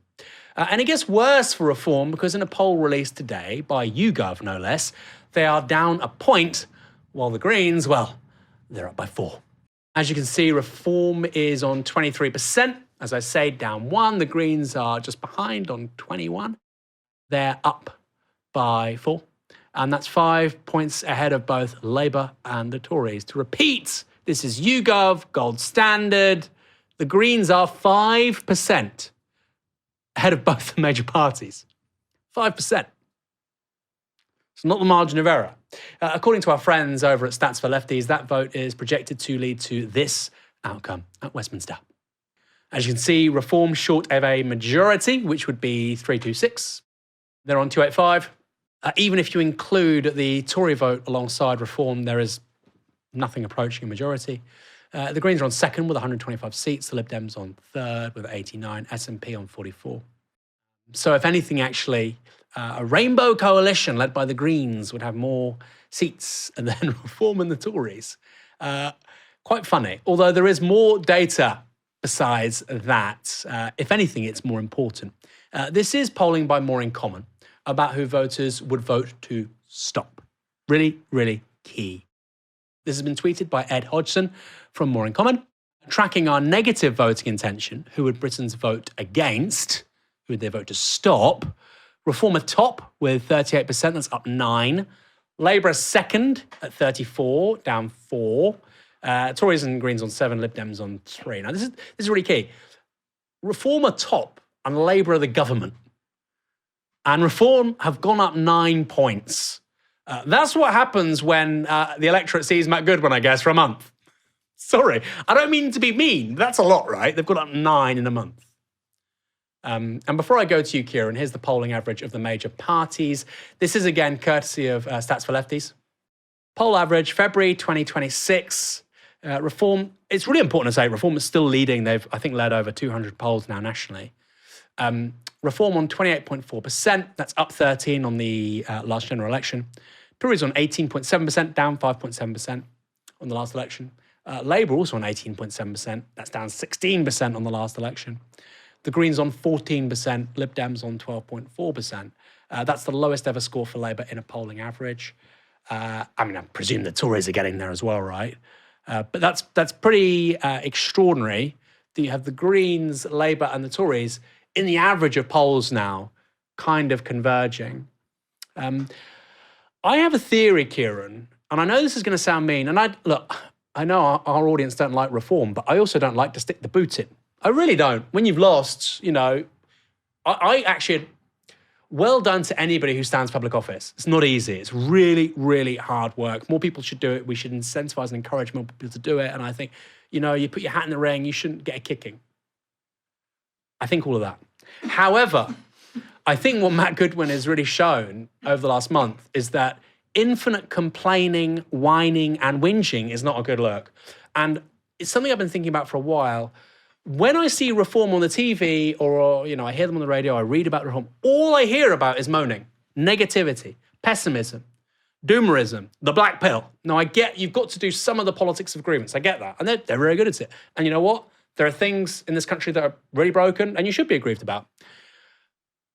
[SPEAKER 1] And it gets worse for Reform because in a poll released today by YouGov, no less, they are down a point, while the Greens, well, they're up by 4. As you can see, Reform is on 23%. As I say, down 1. The Greens are just behind on 21. They're up by 4. And that's 5 points ahead of both Labour and the Tories. To repeat, this is YouGov, gold standard. The Greens are 5% ahead of both the major parties. 5%. It's not the margin of error. According to our friends over at Stats for Lefties, that vote is projected to lead to this outcome at Westminster. As you can see, Reform short of a majority, which would be 326. They're on 285. Even if you include the Tory vote alongside Reform, there is nothing approaching a majority. The Greens are on 2nd with 125 seats. The Lib Dems on 3rd with 89. SNP on 44. So if anything, actually, a rainbow coalition led by the Greens would have more seats than Reform and the Tories. Quite funny. Although there is more data besides that. If anything, it's more important. This is polling by More in Common about who voters would vote to stop. Really, really key. This has been tweeted by Ed Hodgson from More in Common. Tracking our negative voting intention, who would Britons vote against, who would they vote to stop? Reform are top with 38%, that's up 9. Labour are second at 34, down 4. Tories and Greens on 7, Lib Dems on 3. Now, this is really key. Reform are top and Labour are the government. And Reform have gone up 9 points. That's what happens when the electorate sees Matt Goodwin, I guess, for a month. Sorry, I don't mean to be mean. That's a lot, right? They've gone up 9 in a month. And before I go to you, Kieran, here's the polling average of the major parties. This is, again, courtesy of Stats for Lefties. Poll average, February 2026. Reform, it's really important to say, Reform is still leading. They've, I think, led over 200 polls now nationally. Reform on 28.4%. That's up 13 on the last general election. Tories on 18.7%, down 5.7% on the last election. Labour also on 18.7%. That's down 16% on the last election. The Greens on 14%, Lib Dems on 12.4%. That's the lowest ever score for Labour in a polling average. I presume the Tories are getting there as well, right? But that's pretty extraordinary that you have the Greens, Labour and the Tories in the average of polls now kind of converging. I have a theory, Kieran, and I know this is going to sound mean, and I know our audience don't like Reform, but I also don't like to stick the boot in. I really don't. When you've lost, I actually, well done to anybody who stands public office. It's not easy. It's really, really hard work. More people should do it. We should incentivize and encourage more people to do it. And I think, you put your hat in the ring, you shouldn't get a kicking. I think all of that. However, I think what Matt Goodwin has really shown over the last month is that infinite complaining, whining, and whinging is not a good look. And it's something I've been thinking about for a while. When I see Reform on the TV or I hear them on the radio, I read about Reform, all I hear about is moaning, negativity, pessimism, doomerism, the black pill. Now, I get you've got to do some of the politics of grievance. I get that. And they're very good at it. And you know what? There are things in this country that are really broken and you should be aggrieved about.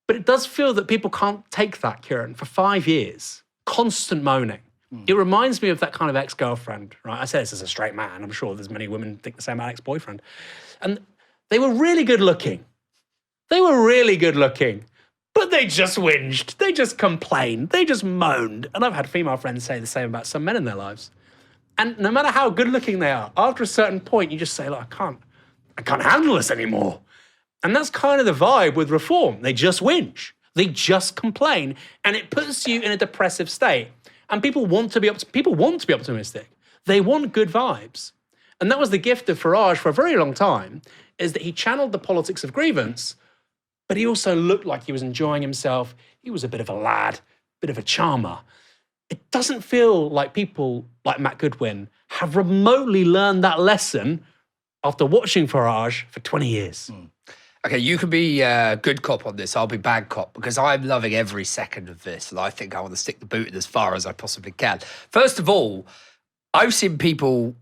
[SPEAKER 1] But it does feel that people can't take that, Kieran, for 5 years. Constant moaning. It reminds me of that kind of ex-girlfriend, right? I say this as a straight man. I'm sure there's many women think the same about ex-boyfriend. And they were really good looking. But they just whinged. They just complained. They just moaned. And I've had female friends say the same about some men in their lives. And no matter how good looking they are, after a certain point, you just say, look, I can't handle this anymore. And that's kind of the vibe with Reform. They just whinge. They just complain. And it puts you in a depressive state. And people want to be optimistic. They want good vibes. And that was the gift of Farage for a very long time, is that he channeled the politics of grievance, but he also looked like he was enjoying himself. He was a bit of a lad, bit of a charmer. It doesn't feel like people like Matt Goodwin have remotely learned that lesson after watching Farage for 20 years.
[SPEAKER 2] Okay, you can be good cop on this. I'll be bad cop because I'm loving every second of this. And I think I want to stick the boot in as far as I possibly can. First of all, I've seen people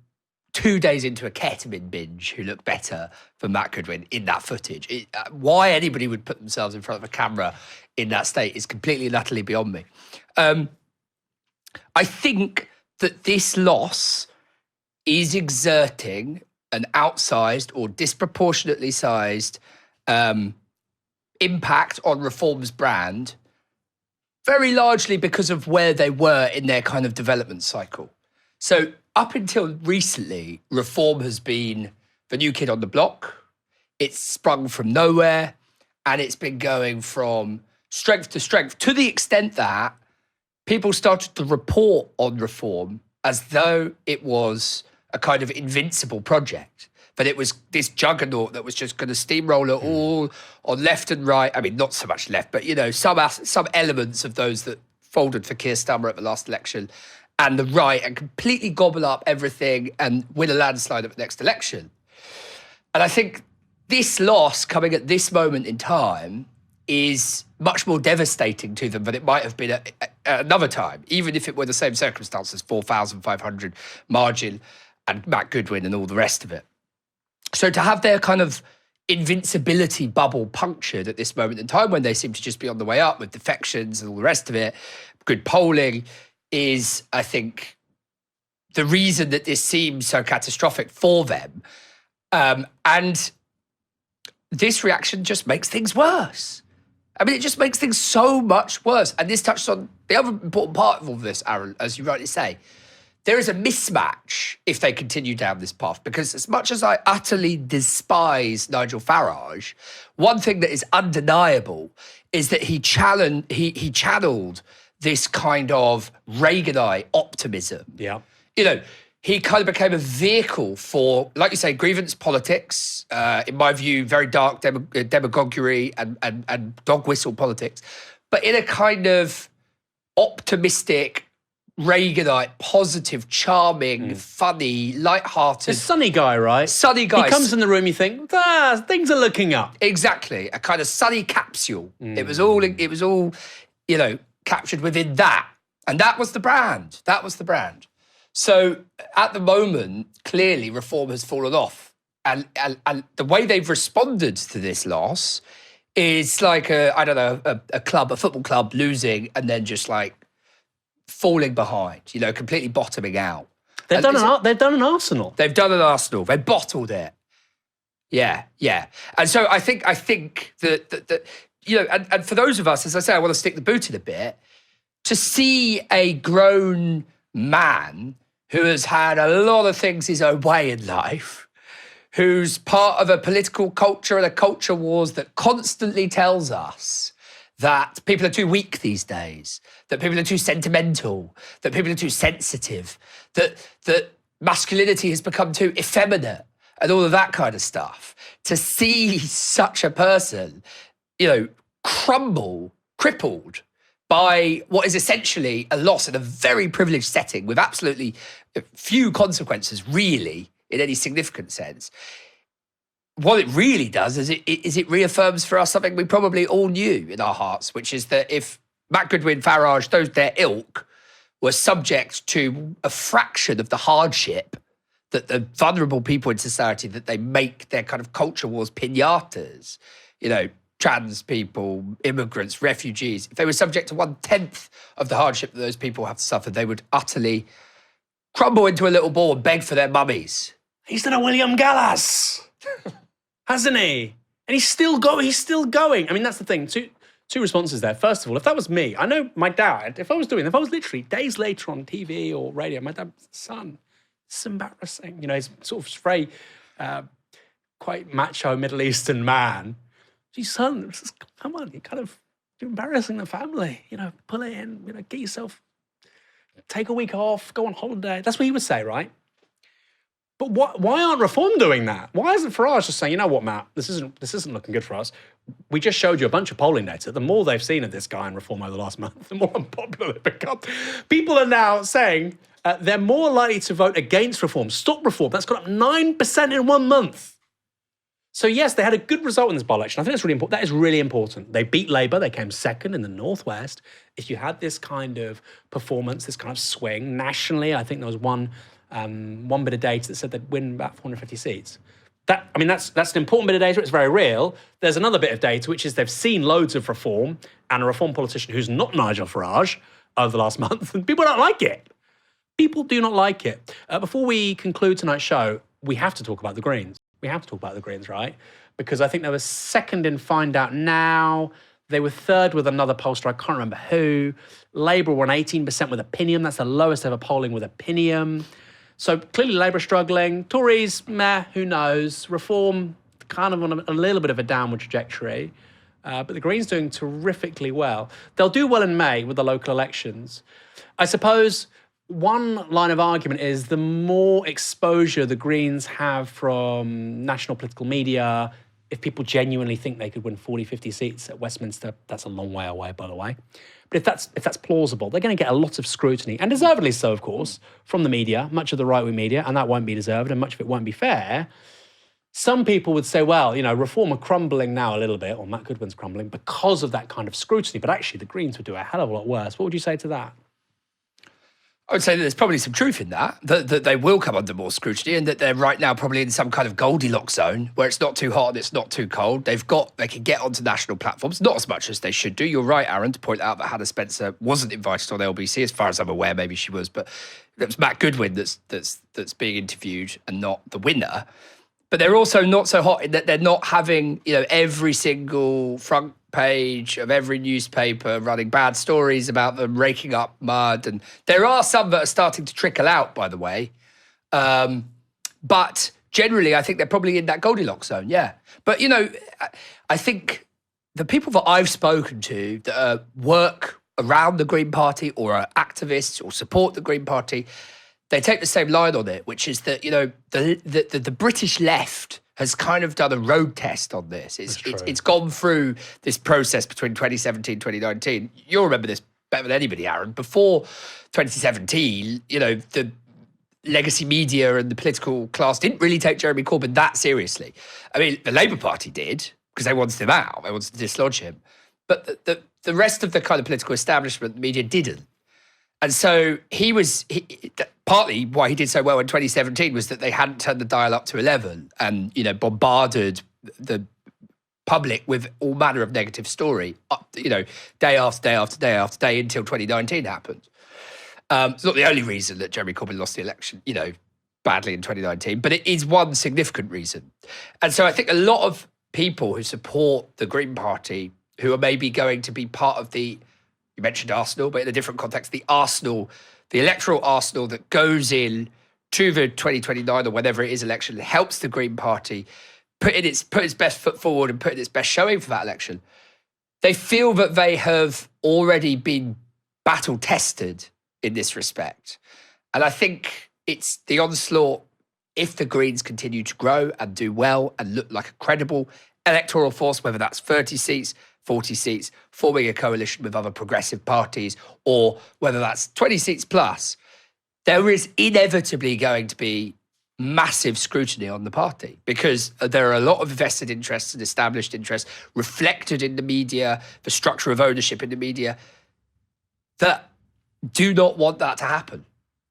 [SPEAKER 2] 2 days into a ketamine binge who look better than Matt Goodwin in that footage. Why anybody would put themselves in front of a camera in that state is completely and utterly beyond me. I think that this loss is exerting an outsized or disproportionately sized impact on Reform's brand, very largely because of where they were in their kind of development cycle. So up until recently, Reform has been the new kid on the block. It's sprung from nowhere, and it's been going from strength to the extent that people started to report on Reform as though it was a kind of invincible project. But it was this juggernaut that was just going to steamroll it all on left and right. I mean, not so much left, but, some elements of those that folded for Keir Starmer at the last election and the right, and completely gobble up everything and win a landslide at the next election. And I think this loss coming at this moment in time is much more devastating to them than it might have been at another time, even if it were the same circumstances, 4,500 margin and Matt Goodwin and all the rest of it. So to have their kind of invincibility bubble punctured at this moment in time when they seem to just be on the way up with defections and all the rest of it, good polling, is, I think, the reason that this seems so catastrophic for them. And this reaction just makes things worse. I mean, it just makes things so much worse. And this touches on the other important part of all this, Aaron, as you rightly say. There is a mismatch if they continue down this path, because as much as I utterly despise Nigel Farage, one thing that is undeniable is that he channeled this kind of Reaganite optimism.
[SPEAKER 1] Yeah.
[SPEAKER 2] You know, he kind of became a vehicle for, like you say, grievance politics, in my view, very dark demagoguery and dog whistle politics, but in a kind of optimistic, Reaganite, positive, charming, funny, light-hearted.
[SPEAKER 1] A sunny guy, right?
[SPEAKER 2] Sunny guy.
[SPEAKER 1] He comes in the room, you think, things are looking up.
[SPEAKER 2] Exactly, a kind of sunny capsule. It was all, you know, captured within that, and that was the brand. That was the brand. So at the moment, clearly, reform has fallen off, and the way they've responded to this loss is like a football club losing and then just like falling behind, you know, completely bottoming out.
[SPEAKER 1] They've done an Arsenal.
[SPEAKER 2] They've done an Arsenal. They bottled it. Yeah. And so I think that you know, and for those of us, as I say, I want to stick the boot in a bit, to see a grown man who has had a lot of things his own way in life, who's part of a political culture and a culture wars that constantly tells us that people are too weak these days, that people are too sentimental, that people are too sensitive, that masculinity has become too effeminate and all of that kind of stuff. To see such a person, you know, crippled by what is essentially a loss in a very privileged setting with absolutely few consequences, really, in any significant sense. What it really does is it reaffirms for us something we probably all knew in our hearts, which is that if Matt Goodwin, Farage, their ilk, were subject to a fraction of the hardship that the vulnerable people in society, that they make their kind of culture wars pinatas, you know, trans people, immigrants, refugees, if they were subject to 1/10 of the hardship that those people have to suffer, they would utterly crumble into a little ball and beg for their mummies.
[SPEAKER 1] He's done a William Gallas, hasn't he? And he's still going. I mean, that's the thing. Two responses there. First of all, if that was me, I know my dad, if I was literally days later on TV or radio, my dad's son, it's embarrassing. You know, he's sort of very quite macho Middle Eastern man. His son, just, come on, you're kind of embarrassing the family. You know, pull it in, you know, get yourself, take a week off, go on holiday. That's what he would say, right? But why aren't Reform doing that? Why isn't Farage just saying, you know what, Matt, this isn't looking good for us. We just showed you a bunch of polling data. The more they've seen of this guy in Reform over the last month, the more unpopular they've become. People are now saying they're more likely to vote against Reform, stop Reform. That's gone up 9% in 1 month. So yes, they had a good result in this by-election. I think that's really important. That is really important. They beat Labour. They came second in the Northwest. If you had this kind of performance, this kind of swing nationally, I think there was one bit of data that said they'd win about 450 seats. That's an important bit of data. It's very real. There's another bit of data, which is they've seen loads of Reform and a Reform politician who's not Nigel Farage over the last month, and people don't like it. People do not like it. Before we conclude tonight's show, we have to talk about the Greens. We have to talk about the Greens, right? Because I think they were second in Find Out Now. They were third with another pollster, I can't remember who. Labour were on 18% with Opinion. That's the lowest ever polling with Opinion. So clearly Labour struggling. Tories, meh, who knows. Reform, kind of on a little bit of a downward trajectory. But the Greens doing terrifically well. They'll do well in May with the local elections. I suppose one line of argument is the more exposure the Greens have from national political media, if people genuinely think they could win 40, 50 seats at Westminster, that's a long way away, by the way. But if that's plausible, they're going to get a lot of scrutiny, and deservedly so, of course, from the media, much of the right-wing media, and that won't be deserved, and much of it won't be fair. some people would say, well, Reform are crumbling now a little bit, or Matt Goodwin's crumbling because of that kind of scrutiny. But actually, the Greens would do a hell of a lot worse. What would you say to that?
[SPEAKER 2] I would say that there's probably some truth in that they will come under more scrutiny, and that they're right now probably in some kind of Goldilocks zone where it's not too hot and it's not too cold. They can get onto national platforms, not as much as they should do. You're right, Aaron, to point out that Hannah Spencer wasn't invited on LBC. As far as I'm aware, maybe she was, but it was Matt Goodwin that's being interviewed and not the winner. But they're also not so hot in that they're not having, every single front page of every newspaper running bad stories about them raking up mud. And there are some that are starting to trickle out, by the way. But generally, I think they're probably in that Goldilocks zone, yeah. But, I think the people that I've spoken to that work around the Green Party or are activists or support the Green Party, they take the same line on it, which is that, the British left has kind of done a road test on this. It's gone through this process between 2017 and 2019. You'll remember this better than anybody, Aaron. Before 2017, the legacy media and the political class didn't really take Jeremy Corbyn that seriously. I mean, the Labour Party did, because they wanted him out. They wanted to dislodge him. But the rest of the kind of political establishment, the media didn't. And so partly why he did so well in 2017 was that they hadn't turned the dial up to 11 and, bombarded the public with all manner of negative story, day after day after day after day until 2019 happened. It's not the only reason that Jeremy Corbyn lost the election, badly in 2019, but it is one significant reason. And so I think a lot of people who support the Green Party, who are maybe going to be part of you mentioned Arsenal, but in a different context, the electoral Arsenal that goes in to the 2029 or whenever it is election, helps the Green Party put its best foot forward and put in its best showing for that election. They feel that they have already been battle tested in this respect. And I think it's the onslaught, if the Greens continue to grow and do well and look like a credible electoral force, whether that's 30 seats, 40 seats, forming a coalition with other progressive parties, or whether that's 20 seats plus, there is inevitably going to be massive scrutiny on the party because there are a lot of vested interests and established interests reflected in the media, the structure of ownership in the media, that do not want that to happen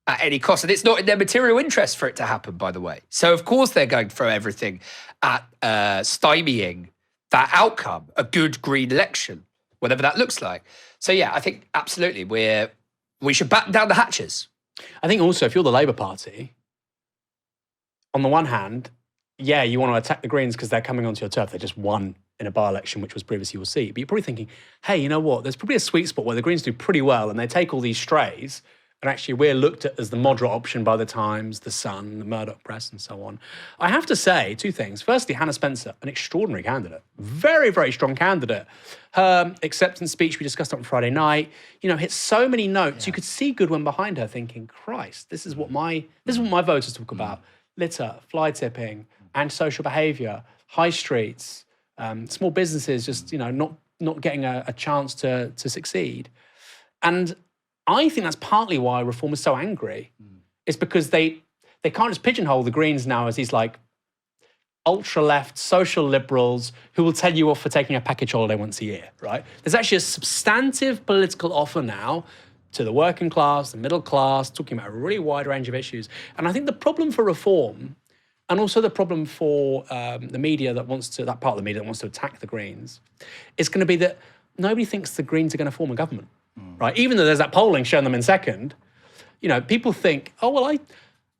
[SPEAKER 2] at any cost. And it's not in their material interest for it to happen, by the way. So, of course, they're going to throw everything at stymieing that outcome, a good Green election, whatever that looks like. So, yeah, I think absolutely we should batten down the hatches.
[SPEAKER 1] I think also if you're the Labour Party, on the one hand, yeah, you want to attack the Greens because they're coming onto your turf. They just won in a by-election, which was previously your seat. But you're probably thinking, hey, you know what? There's probably a sweet spot where the Greens do pretty well and they take all these strays. And actually, we're looked at as the moderate option by the Times, the Sun, the Murdoch press, and so on. I have to say two things. Firstly, Hannah Spencer, an extraordinary candidate. Very, very strong candidate. Her acceptance speech, we discussed on Friday night, hit so many notes. Yeah. You could see Goodwin behind her thinking, Christ, this is what my voters talk about. Litter, fly tipping, antisocial behaviour, high streets, small businesses just, not getting a chance to succeed. And I think that's partly why Reform is so angry. It's because they can't just pigeonhole the Greens now as these ultra-left social liberals who will tell you off for taking a package holiday once a year, right? There's actually a substantive political offer now to the working class, the middle class, talking about a really wide range of issues. And I think the problem for Reform, and also the problem for the media that part of the media that wants to attack the Greens, is going to be that nobody thinks the Greens are going to form a government. Right, even though there's that polling showing them in second, people think, oh well,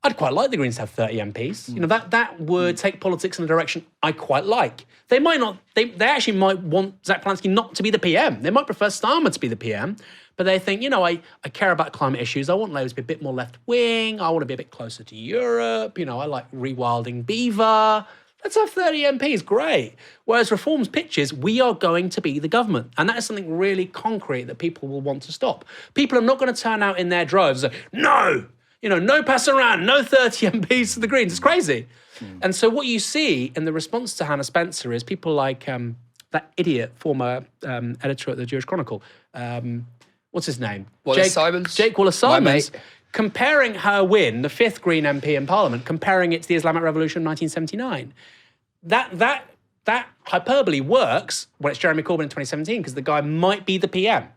[SPEAKER 1] I'd quite like the Greens to have 30 MPs. That would take politics in a direction I quite like. They might not. They actually might want Zach Polansky not to be the PM. They might prefer Starmer to be the PM, but they think, I care about climate issues. I want Labour to be a bit more left wing. I want to be a bit closer to Europe. I like rewilding beaver. Let's have 30 MPs, great. Whereas Reform's pitch is, we are going to be the government. And that is something really concrete that people will want to stop. People are not going to turn out in their droves and say, no, no pass around, no 30 MPs to the Greens. It's crazy. And so what you see in the response to Hannah Spencer is people like that idiot former editor at the Jewish Chronicle. What's his name? Jake Wallace-Simons. Comparing her win, the fifth Green MP in Parliament, comparing it to the Islamic Revolution of 1979. that hyperbole works when it's Jeremy Corbyn in 2017 because the guy might be the PM.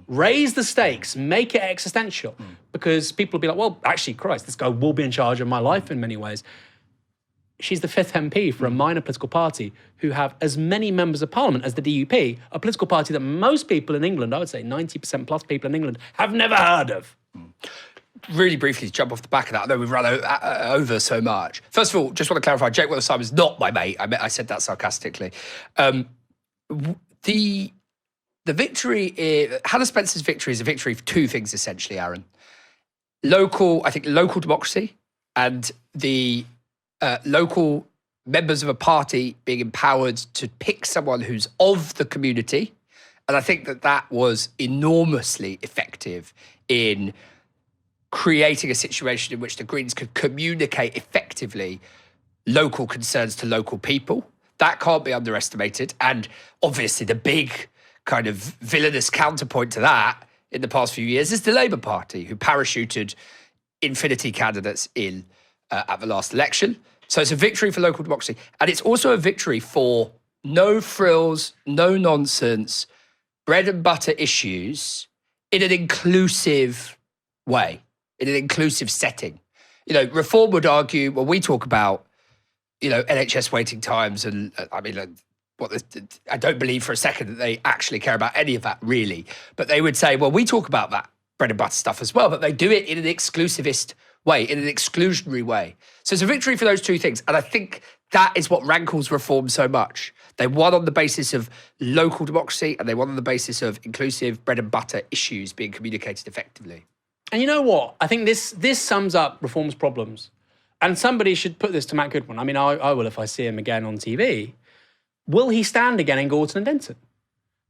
[SPEAKER 1] Raise the stakes, make it existential, because people will be like, well, actually, Christ, this guy will be in charge of my life in many ways. She's the 5th MP for a minor political party who have as many members of parliament as the DUP, a political party that most people in England, I would say 90% plus people in England, have never heard of.
[SPEAKER 2] Really briefly to jump off the back of that, I know we've run over so much. First of all, just want to clarify, Jake Wallace is not my mate. I said that sarcastically. The victory, Hannah Spencer's victory is a victory for two things, essentially, Aaron. Local democracy and the local members of a party being empowered to pick someone who's of the community. And I think that was enormously effective in creating a situation in which the Greens could communicate effectively local concerns to local people. That can't be underestimated. And obviously the big kind of villainous counterpoint to that in the past few years is the Labour Party, who parachuted infinity candidates in at the last election. So it's a victory for local democracy. And it's also a victory for no frills, no nonsense, bread and butter issues in an inclusive way, in an inclusive setting. You know, Reform would argue, when we talk about, NHS waiting times and, I don't believe for a second that they actually care about any of that, really. But they would say, well, we talk about that bread and butter stuff as well, but they do it in an exclusivist way, in an exclusionary way. So it's a victory for those two things. And I think that is what rankles Reform so much. They won on the basis of local democracy and they won on the basis of inclusive bread and butter issues being communicated effectively.
[SPEAKER 1] And you know what? I think this sums up Reform's problems. And somebody should put this to Matt Goodwin. I mean, I will if I see him again on TV. Will he stand again in Gorton and Denton?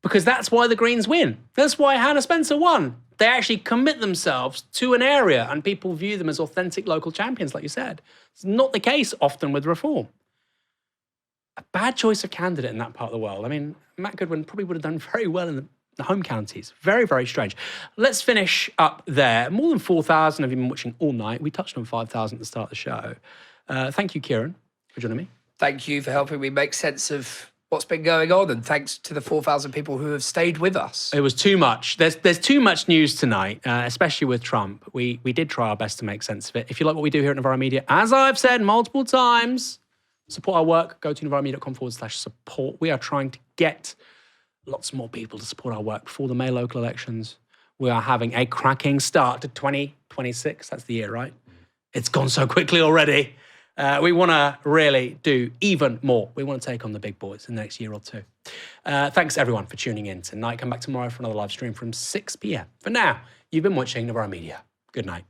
[SPEAKER 1] Because that's why the Greens win. That's why Hannah Spencer won. They actually commit themselves to an area and people view them as authentic local champions, like you said. It's not the case often with Reform. A bad choice of candidate in that part of the world. I mean, Matt Goodwin probably would have done very well in the home counties. Very, very strange. Let's finish up there. More than 4,000 have been watching all night. We touched on 5,000 at the start of the show. Thank you, Kieran, for joining me.
[SPEAKER 2] Thank you for helping me make sense of what's been going on, and thanks to the 4,000 people who have stayed with us.
[SPEAKER 1] It was too much. There's too much news tonight, especially with Trump. We did try our best to make sense of it. If you like what we do here at Novara Media, as I've said multiple times, support our work. Go to novaramedia.com/support. We are trying to get lots more people to support our work before the May local elections. We are having a cracking start to 2026. That's the year, right? It's gone so quickly already. We want to really do even more. We want to take on the big boys in the next year or two. Thanks, everyone, for tuning in tonight. Come back tomorrow for another live stream from 6 p.m. For now, you've been watching Novara Media. Good night.